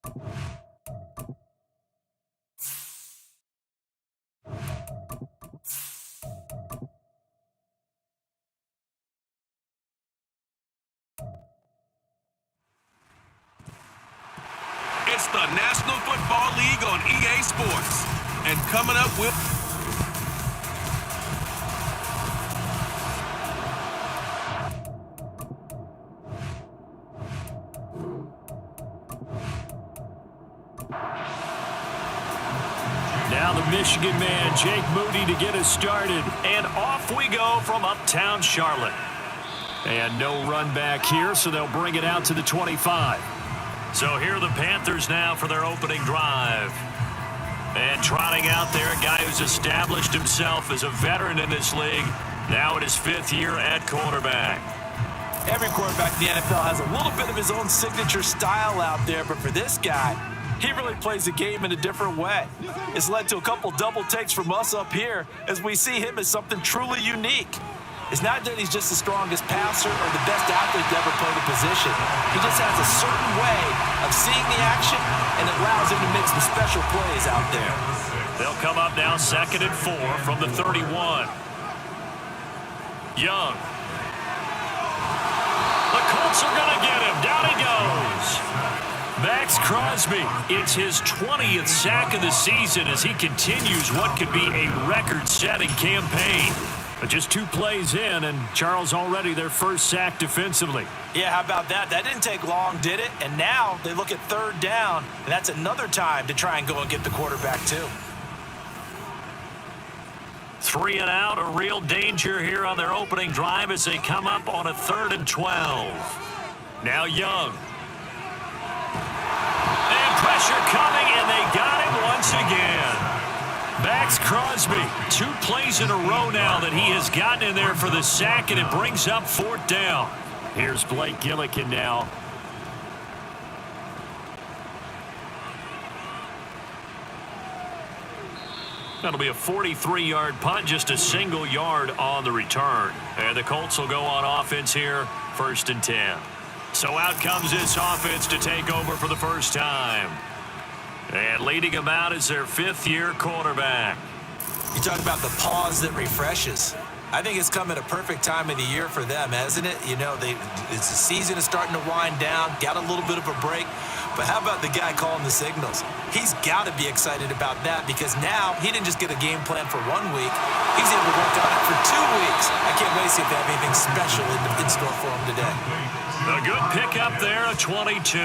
It's the National Football League on EA Sports. And coming up with... Now the Michigan man, Jake Moody, to get us started. And off we go from uptown Charlotte. And no run back here, so they'll bring it out to the 25. So here are the Panthers now for their opening drive. And trotting out there, a guy who's established himself as a veteran in this league, now in his 5th year at quarterback. Every quarterback in the NFL has a little bit of his own signature style out there, but for this guy, he really plays the game in a different way. It's led to a couple double takes from us up here as we see him as something truly unique. It's not that he's just the strongest passer or the best athlete to ever play the position. He just has a certain way of seeing the action, and it allows him to make some special plays out there. They'll come up now 2nd and 4 from the 31. Young. The Colts are going to get him. Down he goes. Max Crosby, it's his 20th sack of the season as he continues what could be a record-setting campaign. But just 2 plays in, and Charles already their first sack defensively. Yeah, how about that? That didn't take long, did it? And now they look at 3rd down, and that's another time to try and go and get the quarterback too. 3 and out, a real danger here on their opening drive as they come up on a 3rd and 12. Now Young. And pressure coming, and they got him once again. Max Crosby, 2 plays in a row now that he has gotten in there for the sack, and it brings up 4th down. Here's Blake Gillikin now. That'll be a 43-yard punt, just a single yard on the return. And the Colts will go on offense here, 1st and 10. So out comes this offense to take over for the first time. And leading them out is their 5th-year quarterback. You talk about the pause that refreshes. I think it's come at a perfect time of the year for them, hasn't it? You know, the season is starting to wind down, got a little bit of a break. But how about the guy calling the signals? He's got to be excited about that because now he didn't just get a game plan for 1 week. He's able to work on it for 2 weeks. I can't wait to see if they have anything special in store for him today. A good pickup there, a 22.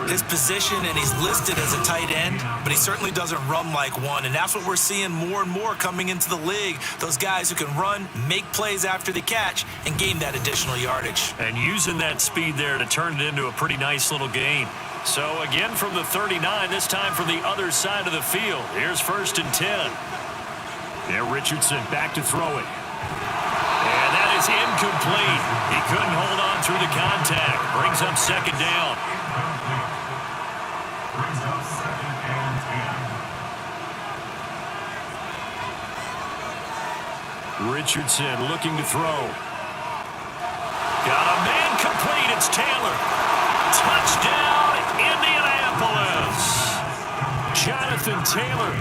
His position, and he's listed as a tight end, but he certainly doesn't run like one, and that's what we're seeing more and more coming into the league. Those guys who can run, make plays after the catch, and gain that additional yardage. And using that speed there to turn it into a pretty nice little gain. So again from the 39, this time from the other side of the field. Here's 1st and 10. Yeah, Richardson back to throw it. And that is incomplete. He couldn't hold on through the contact. Brings up 2nd down. Richardson looking to throw. Got a man complete. It's Taylor. Touchdown, Indianapolis. Jonathan Taylor,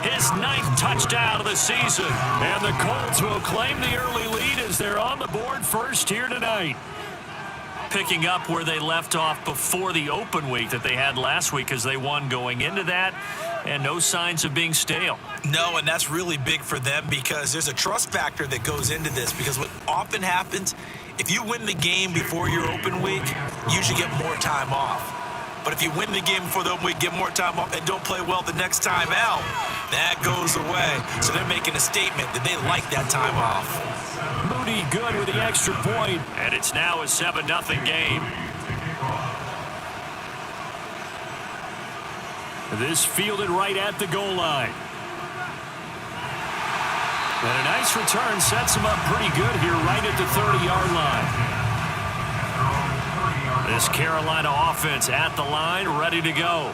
his 9th touchdown of the season. And the Colts will claim the early lead as they're on the board first here tonight. Picking up where they left off before the open week that they had last week as they won going into that. And no signs of being stale. No, and that's really big for them because there's a trust factor that goes into this because what often happens, if you win the game before your open week, you usually get more time off. But if you win the game before the open week, get more time off, and don't play well the next time out, that goes away. So they're making a statement that they like that time off. Moody good with the extra point, and it's now a 7-0 game. This fielded right at the goal line. And a nice return sets him up pretty good here right at the 30-yard line. This Carolina offense at the line, ready to go.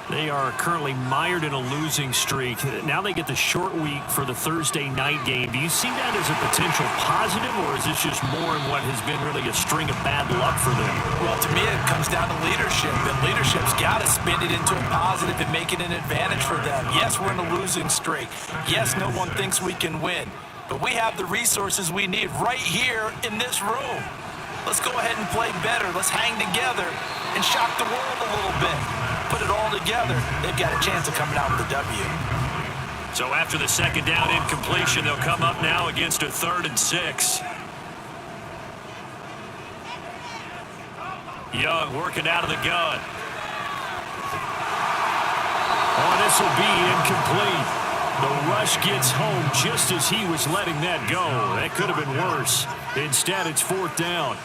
They are currently mired in a losing streak. Now they get the short week for the Thursday night game. Do you see that as a potential positive, or is this just more in what has been really a string of bad luck for them? Well, to me, it comes down to leadership, and leadership's got to spin it into a positive and make it an advantage for them. Yes, we're in a losing streak. Yes, no one thinks we can win, but we have the resources we need right here in this room. Let's go ahead and play better. Let's hang together and shock the world a little bit. Put it all together, they've got a chance of coming out with a W. So after the second down incompletion, they'll come up now against a 3rd and 6. Young working out of the gun. Oh, this will be incomplete. The rush gets home just as he was letting that go. That could have been worse. Instead, it's 4th down.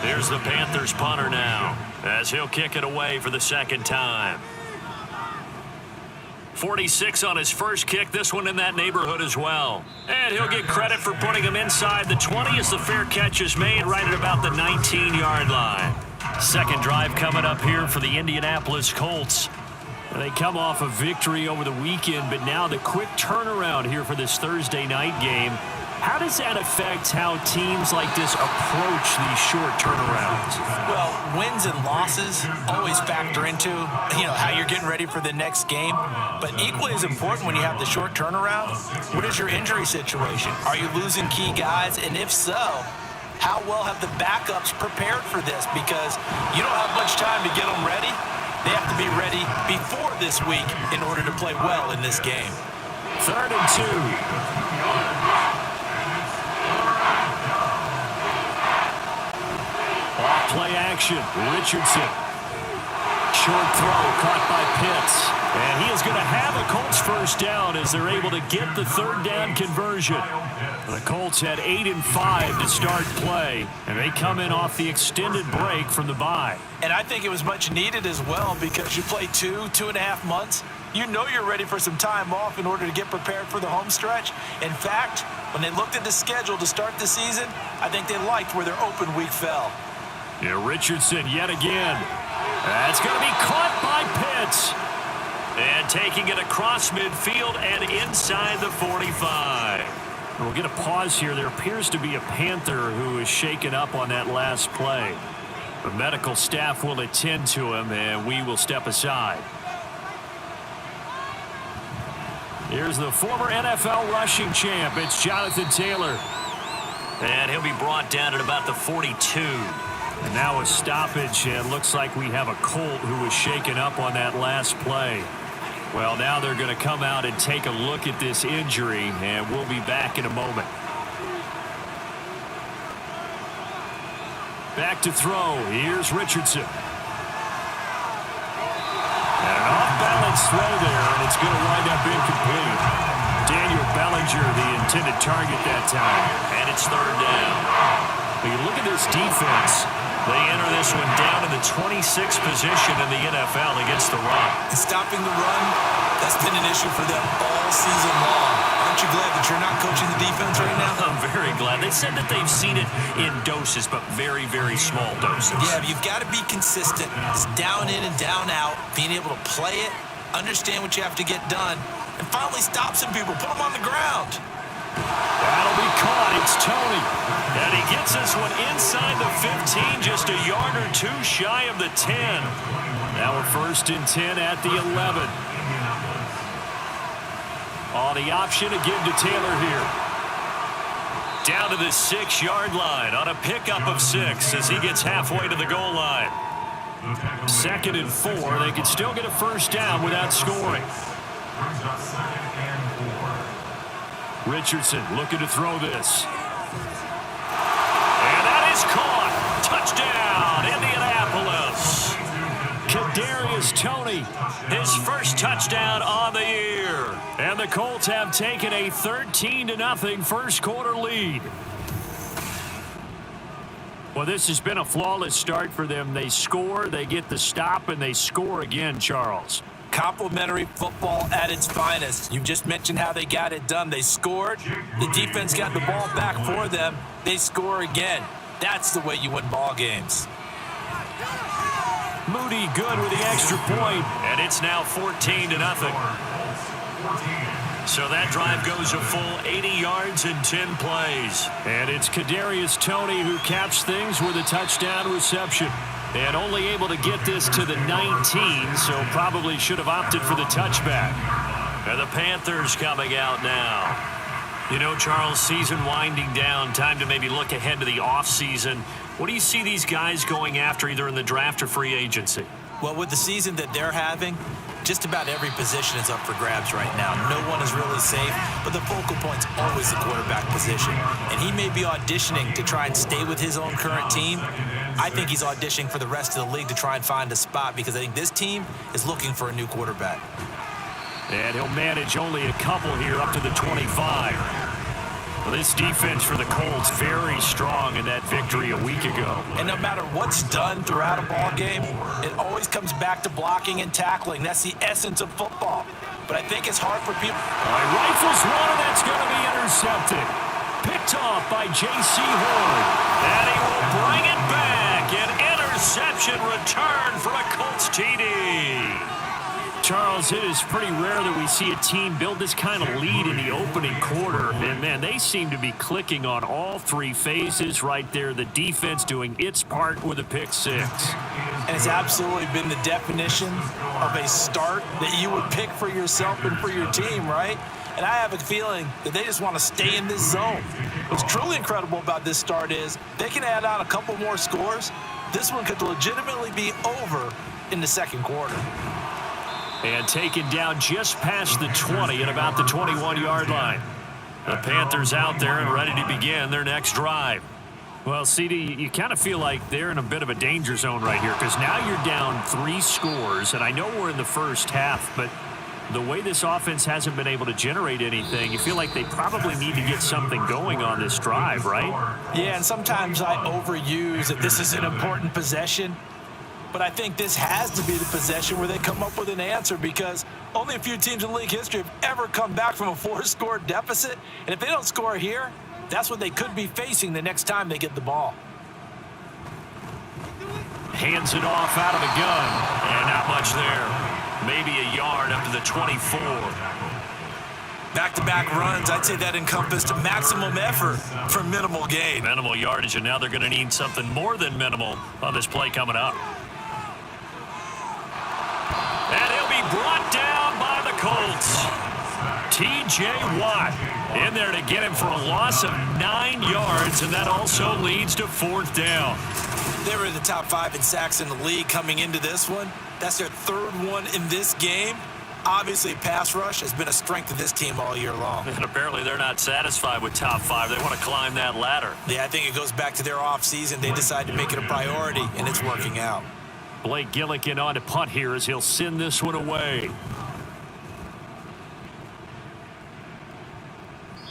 There's the Panthers punter now, as he'll kick it away for the second time. 46 on his first kick, this one in that neighborhood as well. And he'll get credit for putting him inside the 20 as the fair catch is made right at about the 19-yard line. Second drive coming up here for the Indianapolis Colts. They come off a victory over the weekend, but now the quick turnaround here for this Thursday night game. How does that affect how teams like this approach these short turnarounds? Well, wins and losses always factor into, how you're getting ready for the next game. But equally as important when you have the short turnaround, what is your injury situation? Are you losing key guys? And if so, how well have the backups prepared for this? Because you don't have much time to get them ready. They have to be ready before this week in order to play well in this game. 3rd and 2. Play action. Richardson. Short throw caught by Pitts. And he is going to have a Colts first down as they're able to get the 3rd down conversion. The Colts had 8 and 5 to start play, and they come in off the extended break from the bye. And I think it was much needed as well because you play 2.5 months. You know you're ready for some time off in order to get prepared for the home stretch. In fact, when they looked at the schedule to start the season, I think they liked where their open week fell. Yeah, Richardson yet again. That's going to be caught by Pitts. And taking it across midfield and inside the 45. We'll get a pause here. There appears to be a Panther who is shaken up on that last play. The medical staff will attend to him, and we will step aside. Here's the former NFL rushing champ. It's Jonathan Taylor. And he'll be brought down at about the 42. And now a stoppage, and looks like we have a Colt who was shaken up on that last play. Well, now they're going to come out and take a look at this injury, and we'll be back in a moment. Back to throw. Here's Richardson. And an off-balance throw there, and it's going to wind up incomplete. Daniel Bellinger, the intended target that time, and it's 3rd down. But you look at this defense. They enter this one down in the 26th position in the NFL against the run. And stopping the run, that's been an issue for them all season long. Aren't you glad that you're not coaching the defense right now? I'm very glad. They said that they've seen it in doses, but very, very small doses. Yeah, you've got to be consistent. It's down in and down out, being able to play it, understand what you have to get done, and finally stop some people, put them on the ground. That'll be caught. It's Tony. And he gets this one inside the 15, just a yard or two shy of the 10. Now we're 1st and 10 at the 11. On the option to give to Taylor here. Down to the 6-yard line on a pickup of 6 as he gets halfway to the goal line. 2nd and 4. They can still get a first down without scoring. Richardson looking to throw this. And that is caught. Touchdown, Indianapolis. Kadarius Toney, his first touchdown on the year. And the Colts have taken a 13-0 first quarter lead. Well, this has been a flawless start for them. They score, they get the stop, and they score again, Charles. Complimentary football at its finest. You just mentioned how they got it done. They scored. The defense got the ball back for them. They score again. That's the way you win ball games. Moody good with the extra point, and it's now 14-0. So that drive goes a full 80 yards in 10 plays. And it's Kadarius Toney who caps things with a touchdown reception. And only able to get this to the 19, so probably should have opted for the touchback. And the Panthers coming out now. You know, Charles, season winding down, time to maybe look ahead to the offseason. What do you see these guys going after either in the draft or free agency? Well, with the season that they're having, just about every position is up for grabs right now. No one is really safe, but the focal point's always the quarterback position. And he may be auditioning to try and stay with his own current team. I think he's auditioning for the rest of the league to try and find a spot because I think this team is looking for a new quarterback. And he'll manage only a couple here up to the 25. Well, this defense for the Colts very strong in that victory a week ago. And no matter what's done throughout a ball game, it always comes back to blocking and tackling. That's the essence of football. But I think it's hard for people. Rifles one, and that's going to be intercepted. Picked off by J.C. Horn. And he will bring it back. An interception return for a Colts TD. Charles, it is pretty rare that we see a team build this kind of lead in the opening quarter. And, man, they seem to be clicking on all three phases right there. The defense doing its part with a pick six. And it's absolutely been the definition of a start that you would pick for yourself and for your team, right? And I have a feeling that they just want to stay in this zone. What's truly incredible about this start is they can add on a couple more scores. This one could legitimately be over in the second quarter. And taken down just past the 20 at about the 21-yard line. The Panthers out there and ready to begin their next drive. Well, CD, you kind of feel like they're in a bit of a danger zone right here because now you're down 3 scores, and I know we're in the first half, but the way this offense hasn't been able to generate anything, you feel like they probably need to get something going on this drive, right? Yeah, and sometimes I overuse that this is an important possession. But I think this has to be the possession where they come up with an answer because only a few teams in league history have ever come back from a 4-score deficit. And if they don't score here, that's what they could be facing the next time they get the ball. Hands it off out of the gun. And not much there. Maybe a yard up to the 24. Back-to-back runs, I'd say that encompassed maximum effort for minimal gain. Minimal yardage, and now they're going to need something more than minimal on this play coming up. And he'll be brought down by the Colts. T.J. Watt in there to get him for a loss of 9 yards, and that also leads to 4th down. They were in the top 5 in sacks in the league coming into this one. That's their 3rd one in this game. Obviously, pass rush has been a strength of this team all year long. And apparently they're not satisfied with top 5. They want to climb that ladder. Yeah, I think it goes back to their offseason. They decided to make it a priority, and it's working out. Blake Gillikin on to punt here as he'll send this one away.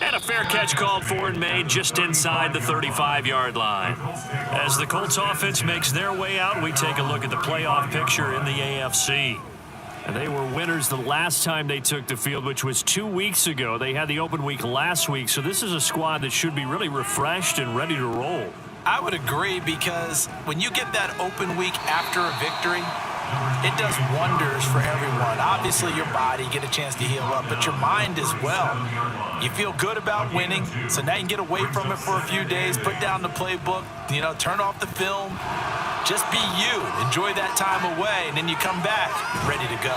And a fair catch called for and made just inside the 35-yard line. As the Colts offense makes their way out, we take a look at the playoff picture in the AFC. And they were winners the last time they took the field, which was 2 weeks ago. They had the open week last week, so this is a squad that should be really refreshed and ready to roll. I would agree because when you get that open week after a victory, it does wonders for everyone. Obviously, your body, get a chance to heal up, but your mind as well. You feel good about winning, so now you can get away from it for a few days, put down the playbook, turn off the film. Just be you. Enjoy that time away, and then you come back ready to go.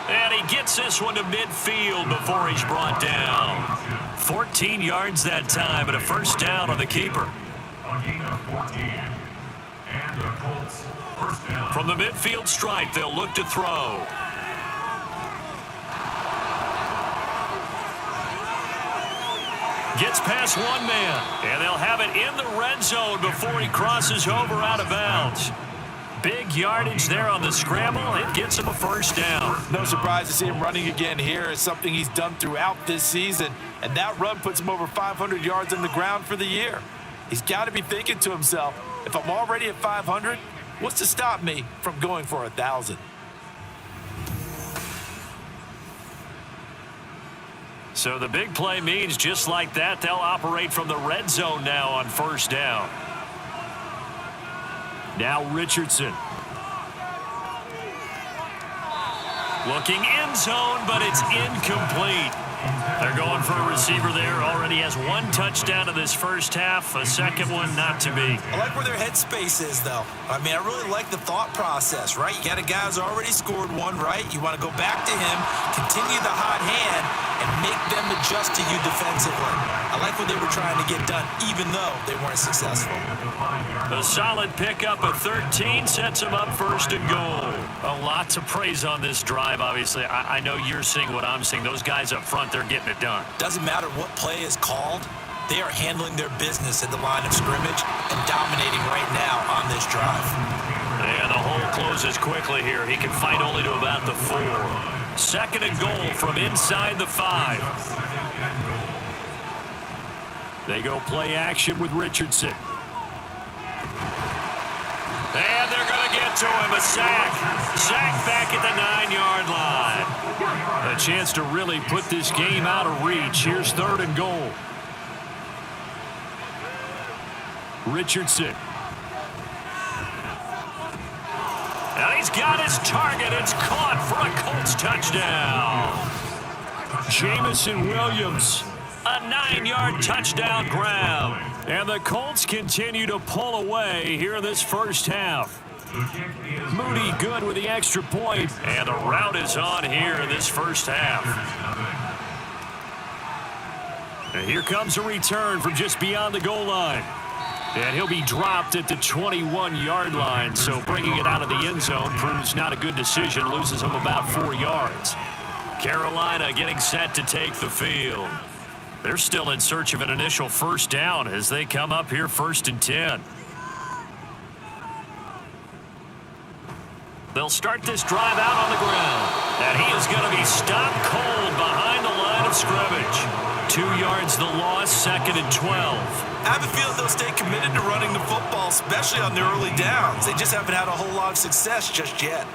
And he gets this one to midfield before he's brought down. 14 yards that time, and a 1st down on the keeper. From the midfield stripe, they'll look to throw. Gets past one man, and they'll have it in the red zone before he crosses over out of bounds. Big yardage there on the scramble. It gets him a 1st down. No surprise to see him running again here. It's something he's done throughout this season, and that run puts him over 500 yards on the ground for the year. He's got to be thinking to himself, if I'm already at 500, what's to stop me from going for 1,000? So the big play means just like that, they'll operate from the red zone now on 1st down. Now Richardson. Looking end zone, but it's incomplete. They're going for a receiver there. Already has one touchdown in this first half. A second one not to be. I like where their headspace is, though. I mean, I really like the thought process, right? You got a guy who's already scored one, right? You want to go back to him, continue the hot hand, and make them adjust to you defensively. I like what they were trying to get done, even though they weren't successful. A solid pickup of 13 sets them up first and goal. A lot to praise on this drive, obviously. I know you're seeing what I'm seeing. Those guys up front, they're getting it done. Doesn't matter what play is called. They are handling their business at the line of scrimmage and dominating right now on this drive. And the hole closes quickly here. He can fight only to about the 4. Second and goal from inside the 5. They go play action with Richardson. And they're going to get to him. A sack. Sack back at the 9-yard line. A chance to really put this game out of reach. Here's third and goal. Richardson. And he's got his target. It's caught for a Colts touchdown. Jamison Williams. A 9-yard touchdown grab. And the Colts continue to pull away here in this first half. Moody good with the extra point. And the route is on here in this first half. And here comes a return from just beyond the goal line. And he'll be dropped at the 21-yard line. So bringing it out of the end zone proves not a good decision. Loses him about 4 yards. Carolina getting set to take the field. They're still in search of an initial first down as they come up here first and 10. They'll start this drive out on the ground. And he is going to be stopped cold behind the line of scrimmage. 2 yards the loss, second and 12. I have a feeling they'll stay committed to running the football, especially on their early downs. They just haven't had a whole lot of success just yet.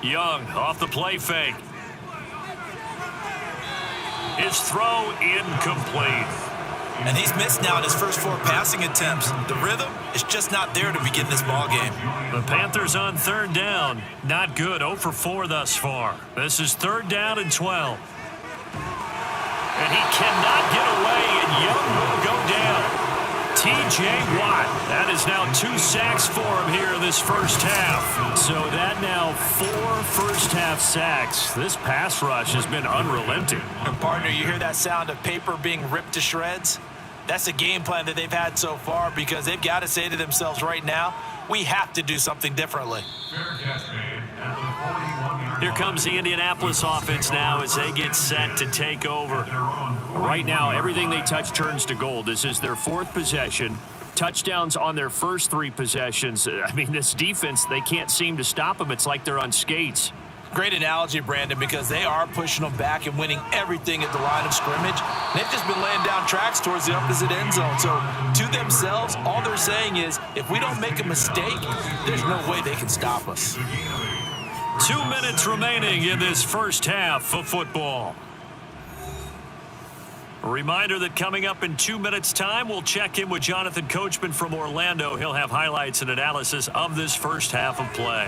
Young off the play fake. His throw incomplete. And he's missed now in his first 4 passing attempts. The rhythm is just not there to begin this ball game. The Panthers on third down. Not good. 0 for 4 thus far. This is third down and 12. And he cannot get away, and Young will go down. T.J. Watt. That is now 2 sacks for him here in this first half. So that now 4 first-half sacks. This pass rush has been unrelenting. And partner, you hear that sound of paper being ripped to shreds? That's the game plan that they've had so far because they've got to say to themselves right now, we have to do something differently. Here comes the Indianapolis offense now as they get set to take over. Right now, everything they touch turns to gold. This is their 4th possession. Touchdowns on their first 3 possessions. I mean, this defense, they can't seem to stop them. It's like they're on skates. Great analogy, Brandon, because they are pushing them back and winning everything at the line of scrimmage. They've just been laying down tracks towards the opposite end zone. So to themselves, all they're saying is, if we don't make a mistake, there's no way they can stop us. 2 minutes remaining in this first half of football. A reminder that coming up in 2 minutes' time, we'll check in with Jonathan Coachman from Orlando. He'll have highlights and analysis of this first half of play.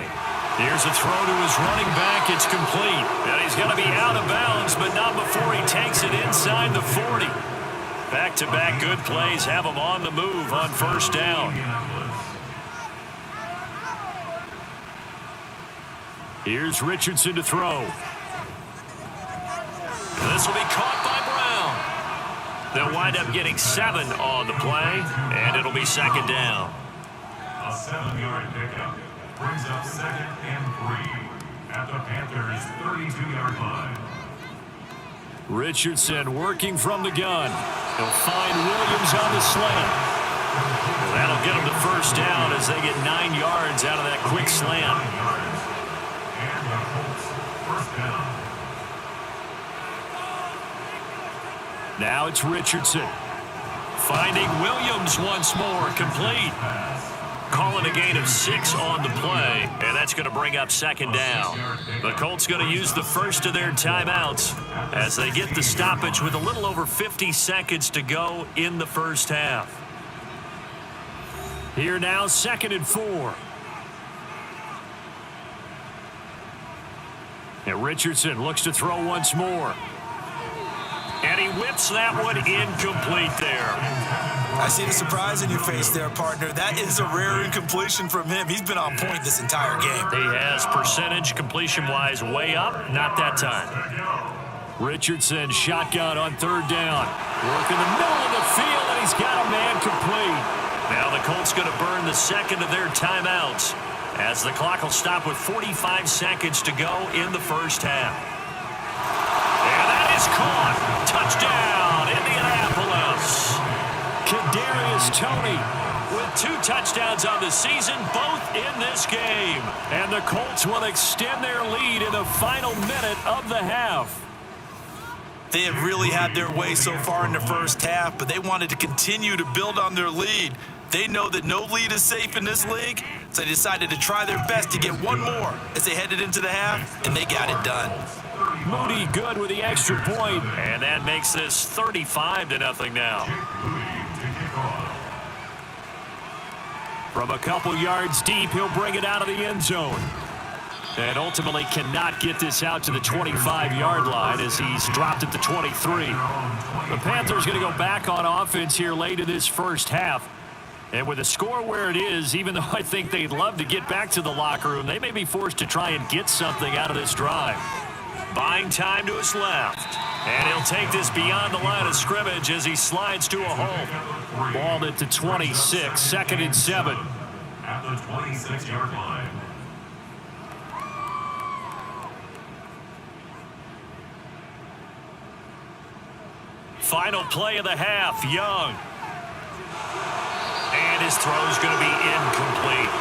Here's a throw to his running back. It's complete. And he's going to be out of bounds, but not before he takes it inside the 40. Back-to-back good plays have him on the move on first down. Here's Richardson to throw. This will be caught by Brown. They'll wind up getting 7 on the play, and it'll be second down. A 7-yard pickup brings up second and 3 at the Panthers' 32-yard line. Richardson working from the gun. He'll find Williams on the slant. That'll get him the first down as they get 9 yards out of that quick slant. Now it's Richardson. Finding Williams once more, complete. Calling a gain of 6 on the play, and that's going to bring up second down. The Colts going to use the first of their timeouts as they get the stoppage with a little over 50 seconds to go in the first half. Here now, second and 4. And Richardson looks to throw once more. And he whips that one incomplete there. I see the surprise in your face there, partner. That is a rare incompletion from him. He's been on point this entire game. He has percentage completion-wise way up. Not that time. Richardson shotgun on third down. Working the middle of the field, and he's got a man complete. Now the Colts going to burn the second of their timeouts as the clock will stop with 45 seconds to go in the first half. And that is caught. Touchdown, Indianapolis. Kadarius Toney with 2 touchdowns on the season, both in this game. And the Colts will extend their lead in the final minute of the half. They have really had their way so far in the first half, but they wanted to continue to build on their lead. They know that no lead is safe in this league, so they decided to try their best to get one more as they headed into the half, and they got it done. Moody good with the extra point, and that makes this 35-0 now. From a couple yards deep, he'll bring it out of the end zone. And ultimately cannot get this out to the 25-yard line as he's dropped at the 23. The Panthers going to go back on offense here late in this first half. And with the score where it is, even though I think they'd love to get back to the locker room, they may be forced to try and get something out of this drive. Buying time to his left. And he'll take this beyond the line of scrimmage as he slides to a hole. Ball at the 26, 2nd and 7. At the 26-yard line. Final play of the half, Young. And his throw's going to be incomplete.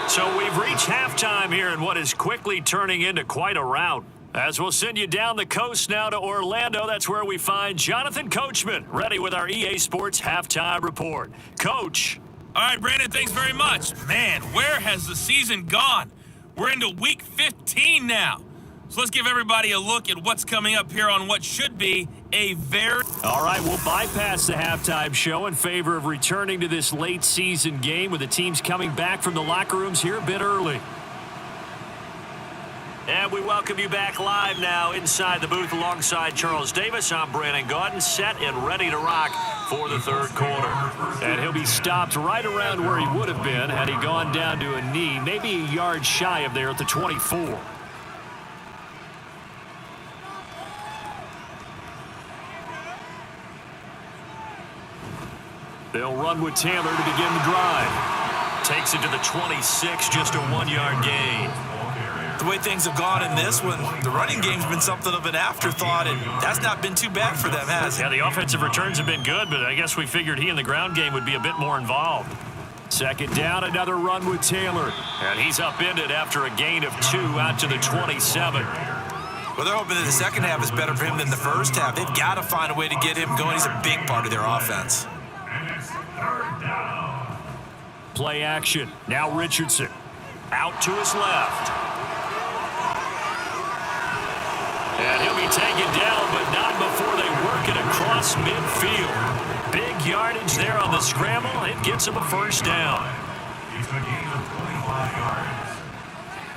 So we've reached halftime here in what is quickly turning into quite a rout. As we'll send you down the coast now to Orlando, that's where we find Jonathan Coachman, ready with our EA Sports Halftime Report. Coach. All right, Brandon, thanks very much. Man, where has the season gone? We're into week 15 now. So let's give everybody a look at what's coming up here on what should be a very... All right, we'll bypass the halftime show in favor of returning to this late season game with the teams coming back from the locker rooms here a bit early. And we welcome you back live now inside the booth alongside Charles Davis. I'm Brandon Gaudin, set and ready to rock for the third quarter. And he'll be stopped right around where he would have been had he gone down to a knee, maybe a yard shy of there at the 24. They'll run with Taylor to begin the drive. Takes it to the 26, just a 1-yard gain. The way things have gone in this one, the running game's been something of an afterthought, and that's not been too bad for them, has it? Yeah, the offensive returns have been good, but I guess we figured he in the ground game would be a bit more involved. 2nd down, another run with Taylor. And he's upended after a gain of 2 out to the 27. Well, they're hoping that the second half is better for him than the first half. They've got to find a way to get him going. He's a big part of their offense. Play action. Now Richardson. Out to his left. And he'll be taken down, but not before they work it across midfield. Big yardage there on the scramble. It gets him a first down. It's a gain of 25 yards.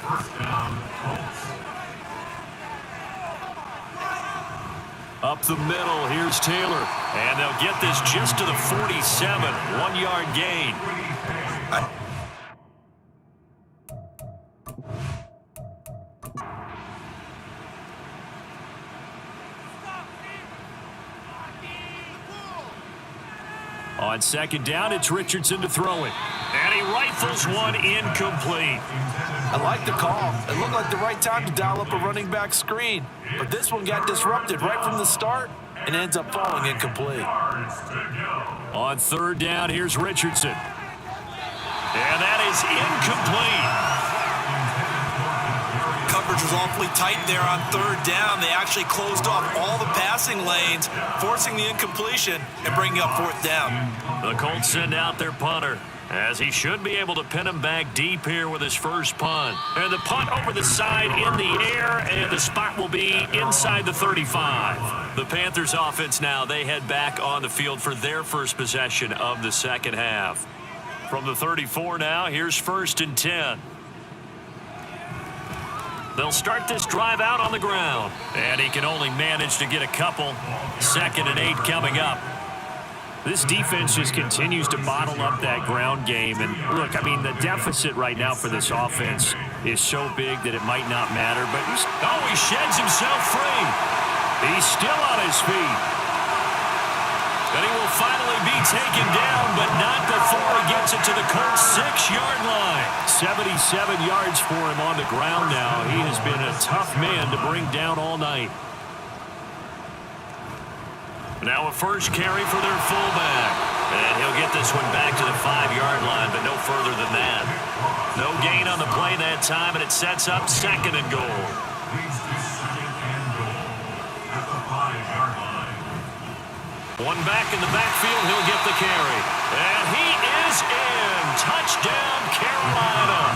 First down, Colts. Up the middle, here's Taylor. And they'll get this just to the 47. 1-yard gain. On 2nd down, it's Richardson to throw it. And he rifles one incomplete. I like the call. It looked like the right time to dial up a running back screen. But this one got disrupted right from the start and ends up falling incomplete. On 3rd down, here's Richardson. And that is incomplete. Coverage was awfully tight there on 3rd down. They actually closed off all the passing lanes, forcing the incompletion and bringing up 4th down. The Colts send out their punter, as he should be able to pin him back deep here with his first punt. And the punt over the side in the air, and the spot will be inside the 35. The Panthers offense now, they head back on the field for their first possession of the second half. From the 34 now, here's 1st and 10. They'll start this drive out on the ground. And he can only manage to get a couple. 2nd and 8 coming up. This defense just continues to bottle up that ground game. And look, I mean, the deficit right now for this offense is so big that it might not matter. But he sheds himself free. He's still on his feet. And he will finally be taken down, but not before he gets it to the Colts' 6-yard line. 77 yards for him on the ground now. He has been a tough man to bring down all night. Now a first carry for their fullback. And he'll get this one back to the 5-yard line, but no further than that. No gain on the play that time, and it sets up 2nd and goal. Leads to 2nd and goal at the 5-yard line. One back in the backfield, he'll get the carry. And he is in. Touchdown, Carolina.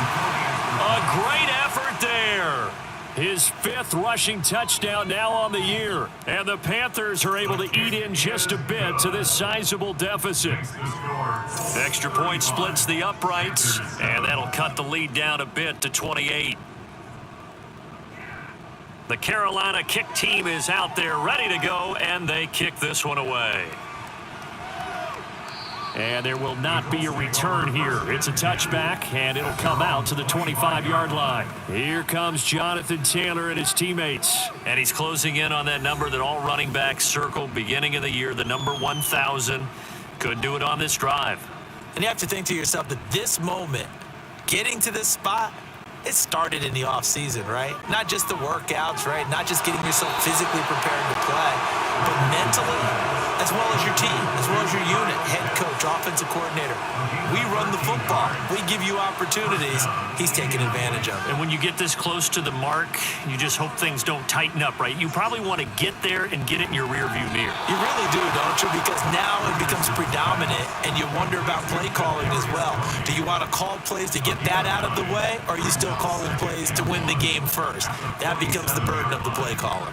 A great effort there. His 5th rushing touchdown now on the year. And the Panthers are able to eat in just a bit to this sizable deficit. Extra point splits the uprights, and that'll cut the lead down a bit to 28. The Carolina kick team is out there ready to go, and they kick this one away. And there will not be a return here. It's a touchback, and it'll come out to the 25-yard line. Here comes Jonathan Taylor and his teammates. And he's closing in on that number that all running backs circled beginning of the year, the number 1,000. Could do it on this drive. And you have to think to yourself that this moment, getting to this spot, it started in the offseason, right? Not just the workouts, right? Not just getting yourself physically prepared to play, but mentally, as well as your team, as well as your unit, head coach, offensive coordinator. We run the football. We give you opportunities. He's taking advantage of it. And when you get this close to the mark, you just hope things don't tighten up, right? You probably want to get there and get it in your rearview mirror. You really do, don't you? Because now it becomes predominant, and you wonder about play calling as well. Do you want to call plays to get that out of the way, or are you still calling plays to win the game first? That becomes the burden of the play caller.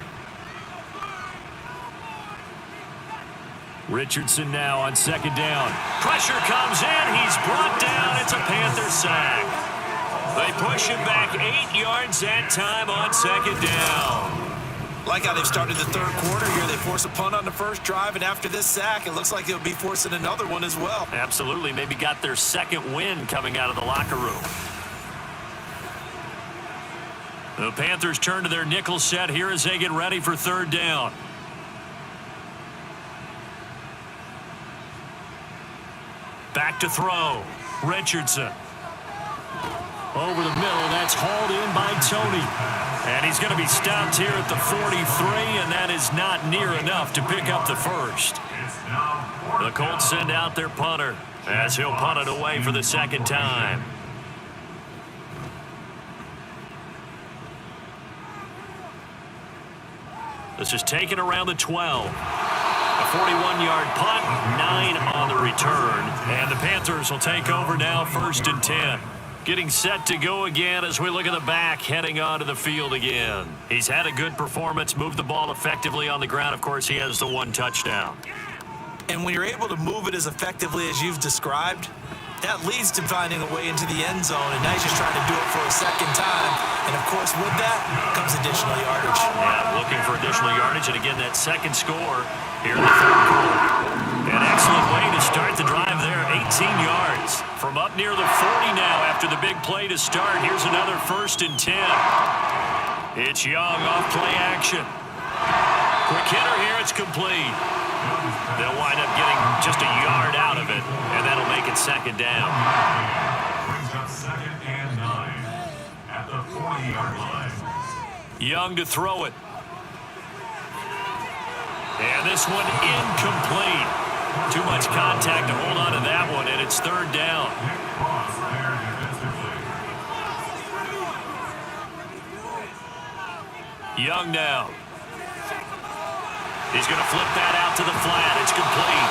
Richardson now on 2nd down. Pressure comes in. He's brought down. It's a Panther sack. They push him back 8 yards that time on 2nd down. Like how they've started the 3rd quarter here. They force a punt on the first drive, and after this sack, it looks like they'll be forcing another one as well. Absolutely. Maybe got their 2nd win coming out of the locker room. The Panthers turn to their nickel set here as they get ready for 3rd down. Back to throw. Richardson. Over the middle. That's hauled in by Tony. And he's going to be stopped here at the 43, and that is not near enough to pick up the first. The Colts send out their punter as he'll punt it away for the 2nd time. This is taken around the 12. A 41-yard punt, 9 on the return. And the Panthers will take over now, 1st and 10. Getting set to go again as we look at the back, heading onto the field again. He's had a good performance, moved the ball effectively on the ground. Of course, he has the 1 touchdown. And when you're able to move it as effectively as you've described, that leads to finding a way into the end zone, and now he's just trying to do it for a 2nd time. And, of course, with that comes additional yardage. Yeah, looking for additional yardage, and again, that 2nd score here in the 3rd quarter. An excellent way to start the drive there, 18 yards. From up near the 40 now after the big play to start. Here's another 1st and 10. It's Young off play action. Quick hitter here, it's complete. They'll wind up getting just a yard out of it, and that'll make it 2nd down. Brings up 2nd and 9 at the 40-yard line. Young to throw it. And this one incomplete. Too much contact to hold on to that one, and it's 3rd down. Cross there defensively. Young now. He's going to flip that out to the flat. It's complete.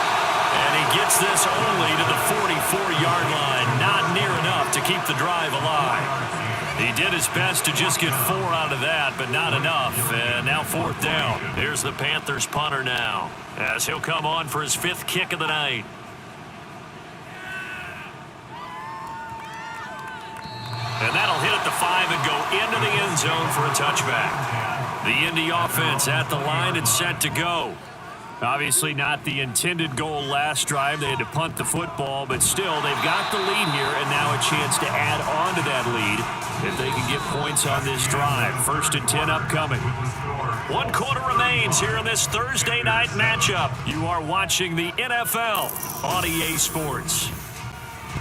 And he gets this only to the 44-yard line. Not near enough to keep the drive alive. He did his best to just get 4 out of that, but not enough. And now 4th down. Here's the Panthers punter now, as he'll come on for his 5th kick of the night. And that'll hit at the 5 and go into the end zone for a touchback. The Indy offense at the line and set to go. Obviously not the intended goal last drive. They had to punt the football, but still, they've got the lead here, and now a chance to add on to that lead if they can get points on this drive. 1st and 10 upcoming. 1 quarter remains here in this Thursday night matchup. You are watching the NFL on EA Sports.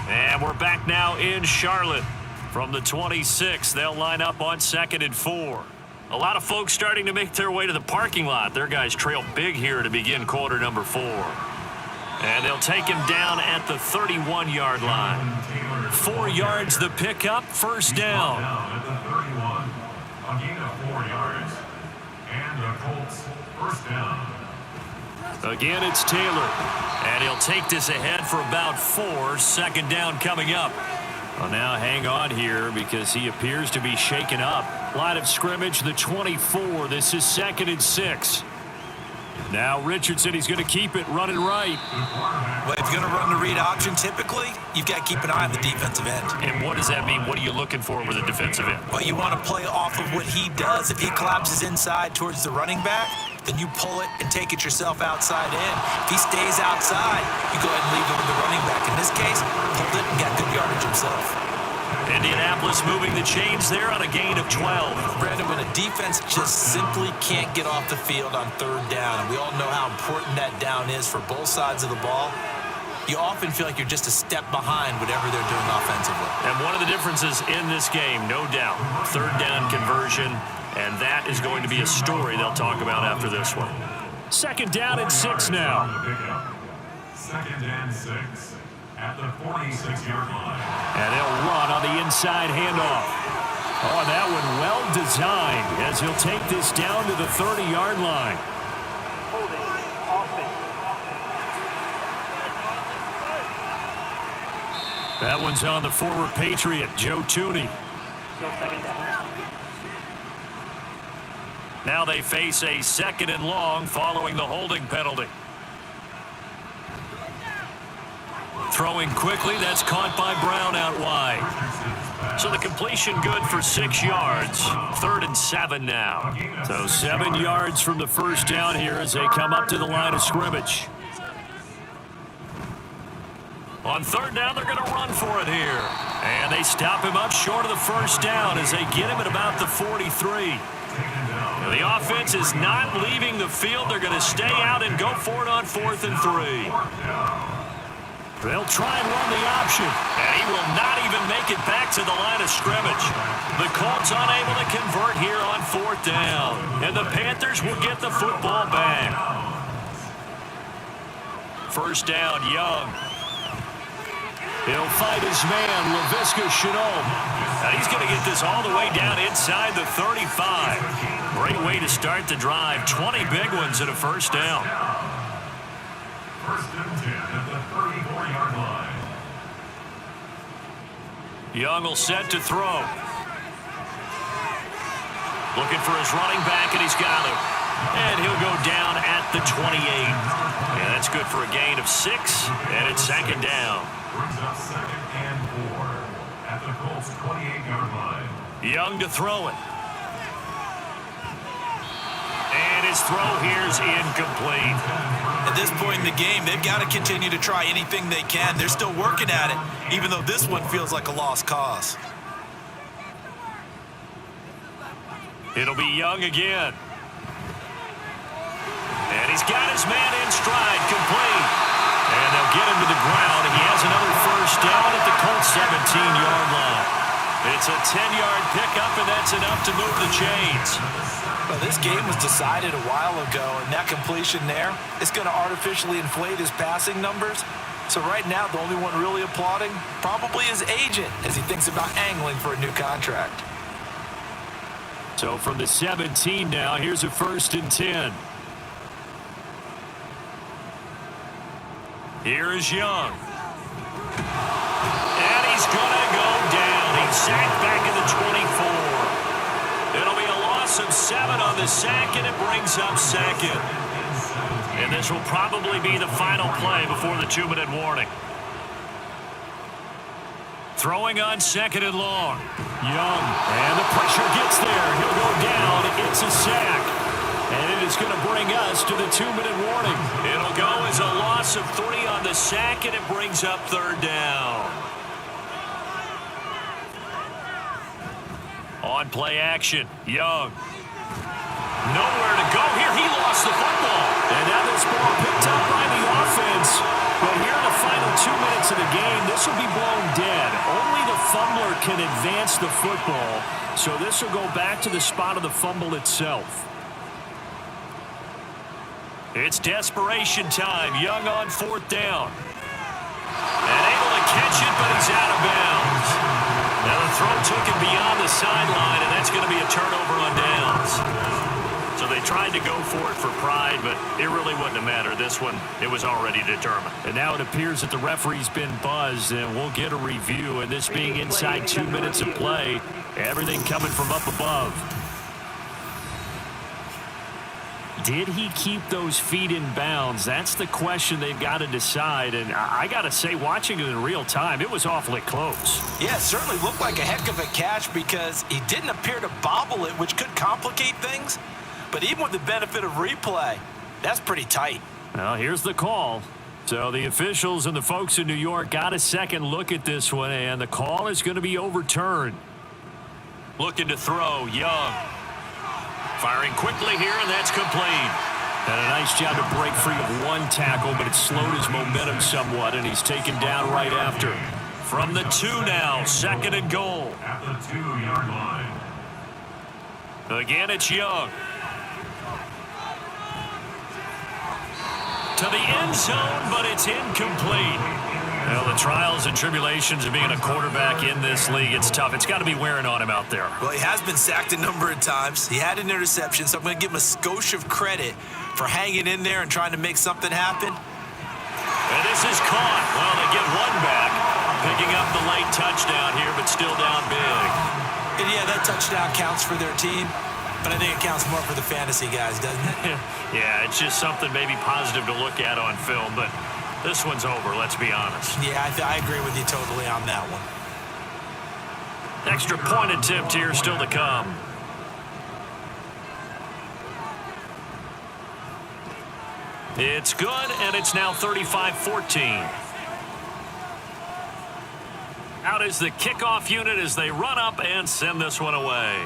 And we're back now in Charlotte. From the 26, they'll line up on 2nd and 4. A lot of folks starting to make their way to the parking lot. Their guys trail big here to begin quarter number 4. And they'll take him down at the 31-yard line. 4 yards the pickup, 1st down. At the 31, a gain of 4 yards. And the Colts, 1st down. Again, it's Taylor. And he'll take this ahead for about 4. 2nd down coming up. Well, now hang on here because he appears to be shaken up. Line of scrimmage, the 24. This is 2nd and 6. Now Richardson, he's going to keep it running right. Well, if you're going to run the read option, typically, you've got to keep an eye on the defensive end. And what does that mean? What are you looking for with a defensive end? Well, you want to play off of what he does. If he collapses inside towards the running back, then you pull it and take it yourself outside in. If he stays outside, you go ahead and leave it with the running back. In this case, pulled it and got good yardage himself. Indianapolis moving the chains there on a gain of 12. Brandon, when a defense just simply can't get off the field on 3rd down, and we all know how important that down is for both sides of the ball, you often feel like you're just a step behind whatever they're doing offensively. And one of the differences in this game, no doubt, 3rd down conversion, and that is going to be a story they'll talk about after this one. 2nd down and 6 now. 2nd and 6 at the 46-yard line. And they'll run on the inside handoff. Oh, that one well designed as he'll take this down to the 30-yard line. That one's on the former Patriot, Joe Tooney. Now they face a 2nd and long following the holding penalty. Throwing quickly, that's caught by Brown out wide. So the completion good for 6 yards. 3rd and 7 now. So 7 yards from the 1st down here as they come up to the line of scrimmage. On 3rd down, they're going to run for it here. And they stop him up short of the 1st down as they get him at about the 43. Now, the offense is not leaving the field. They're going to stay out and go for it on 4th and 3. They'll try and run the option, and he will not even make it back to the line of scrimmage. The Colts unable to convert here on 4th down, and the Panthers will get the football back. 1st down, Young. He'll fight his man, Laviska Shenault. Now he's going to get this all the way down inside the 35. Great way to start the drive. 20 big ones at a 1st down. 1st and 10 at the 34-yard line. Young will set to throw. Looking for his running back, and he's got him. And he'll go down at the 28. And that's good for a gain of 6, and it's 2nd down. Brings up 2nd and 4 at the Colts 28-yard line. Young to throw it. And his throw here's incomplete. At this point in the game, they've got to continue to try anything they can. They're still working at it, even though this one feels like a lost cause. It'll be Young again. And he's got his man in stride, complete. And they'll get him to the ground, and he has another 1st down at the Colts 17-yard line. It's a 10-yard pickup, and that's enough to move the chains. Well, this game was decided a while ago, and that completion there is going to artificially inflate his passing numbers. So right now, the only one really applauding probably his agent as he thinks about angling for a new contract. So from the 17 now, here's a 1st and 10. Here is Young. And he's going to go down. He's sacked back at the 24. It'll be a loss of 7 on the sack, and it brings up 2nd. And this will probably be the final play before the 2-minute warning. Throwing on second and long. Young, and the pressure gets there. He'll go down. It's a sack. And it is going to bring us to the 2-minute warning. It'll go as a loss of 3 on the sack, and it brings up third down. On play action, Young. Nowhere to go here. He lost the football. And now this ball picked up by the offense. But here in the final 2 minutes of the game, this will be blown dead. Only the fumbler can advance the football. So this will go back to the spot of the fumble itself. It's desperation time. Young on 4th down. And able to catch it, but he's out of bounds. Now the throw took him beyond the sideline, and that's going to be a turnover on downs. So they tried to go for it for pride, but it really wouldn't have mattered. This one, it was already determined. And now it appears that the referee's been buzzed, and we'll get a review. And this being inside 2 minutes of play, everything coming from up above. Did he keep those feet in bounds? That's the question they've got to decide. And I got to say, watching it in real time, it was awfully close. Yeah, it certainly looked like a heck of a catch because he didn't appear to bobble it, which could complicate things. But even with the benefit of replay, that's pretty tight. Well, here's the call. So the officials and the folks in New York got a second look at this one, and the call is going to be overturned. Looking to throw, Young. Firing quickly here, and that's complete. And a nice job to break free of one tackle, but it slowed his momentum somewhat, and he's taken down right after. From the 2 now, 2nd and goal. At the 2-yard line. Again, it's Young. To the end zone, but it's incomplete. Well, the trials and tribulations of being a quarterback in this league, it's tough. It's got to be wearing on him out there. Well, he has been sacked a number of times. He had an interception, so I'm going to give him a skosh of credit for hanging in there and trying to make something happen. And this is caught. Well, they get one back, picking up the late touchdown here, but still down big. And yeah, that touchdown counts for their team, but I think it counts more for the fantasy guys, doesn't it? Yeah, it's just something maybe positive to look at on film, but this one's over, let's be honest. Yeah, I agree with you totally on that one. Extra point attempt here still to come. It's good, and it's now 35-14. Out is the kickoff unit as they run up and send this one away.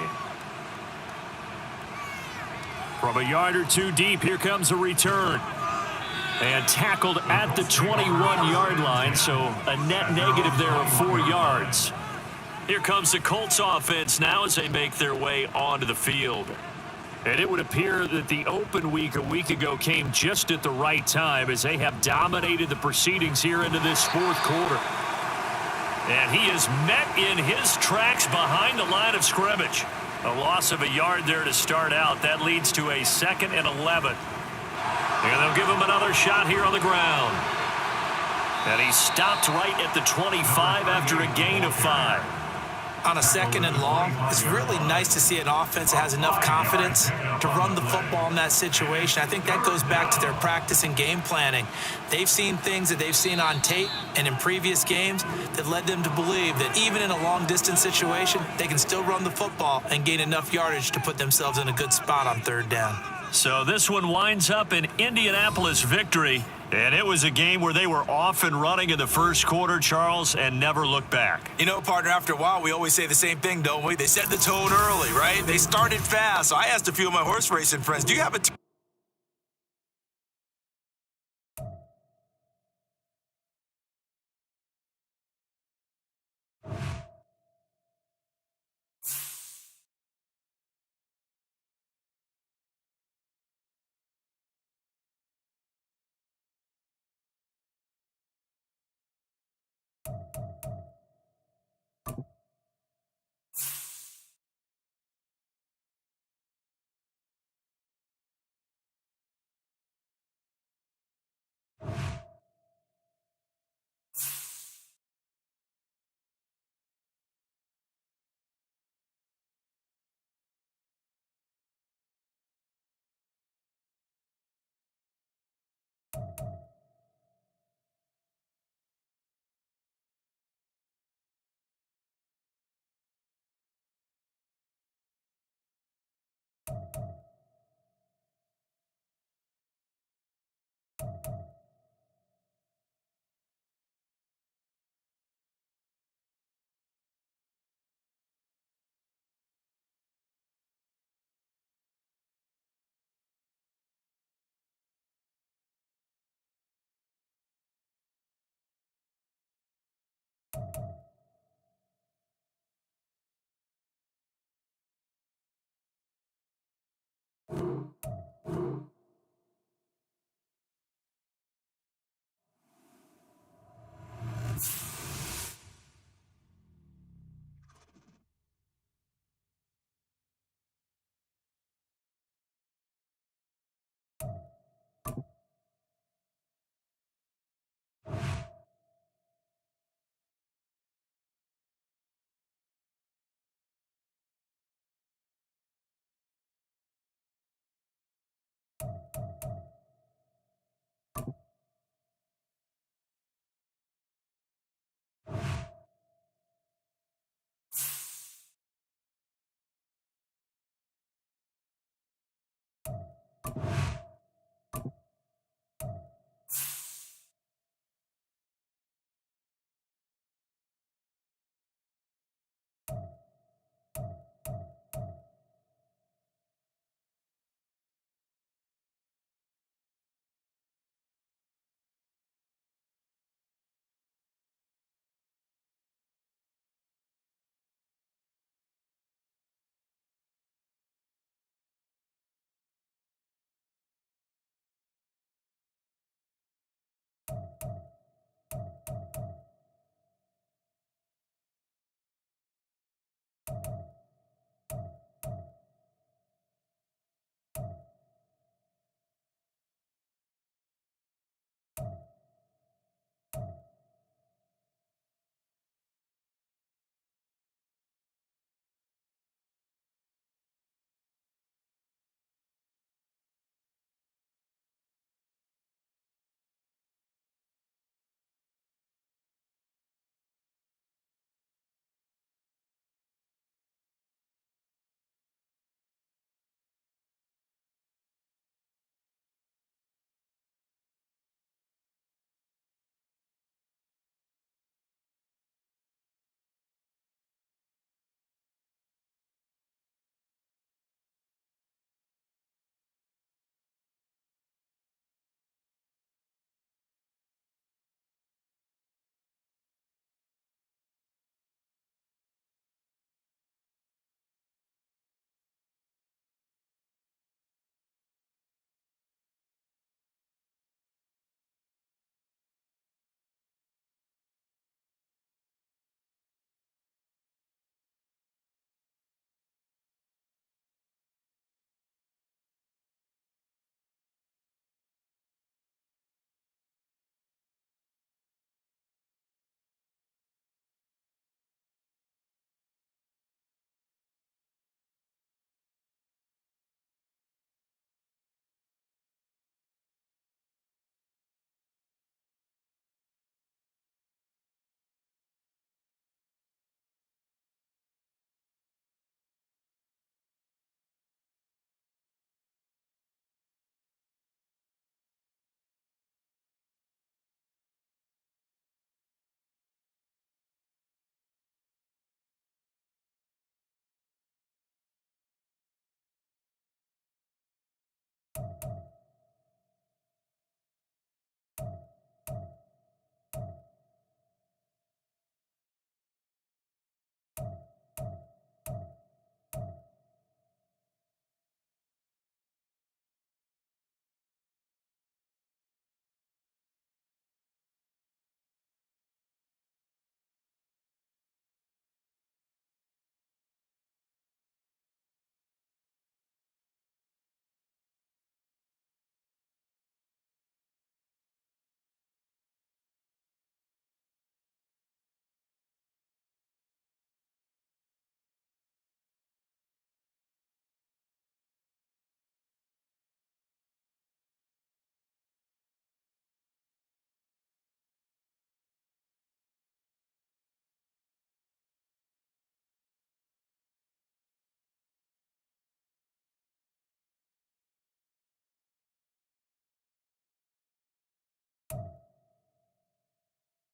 From a yard or two deep, here comes a return. And tackled at the 21-yard line, so a net negative there of 4 yards. Here comes the Colts offense now as they make their way onto the field. And it would appear that the open week a week ago came just at the right time as they have dominated the proceedings here into this 4th quarter. And he is met in his tracks behind the line of scrimmage. A loss of a yard there to start out. That leads to a 2nd and 11. And they'll give him another shot here on the ground. And he stopped right at the 25 after a gain of 5. On a 2nd and long, it's really nice to see an offense that has enough confidence to run the football in that situation. I think that goes back to their practice and game planning. They've seen things that they've seen on tape and in previous games that led them to believe that even in a long-distance situation, they can still run the football and gain enough yardage to put themselves in a good spot on 3rd down. So this one winds up an Indianapolis victory. And it was a game where they were off and running in the 1st quarter, Charles, and never looked back. You know, partner, after a while, we always say the same thing, don't we? They set the tone early, right? They started fast. So I asked a few of my horse racing friends, do you have a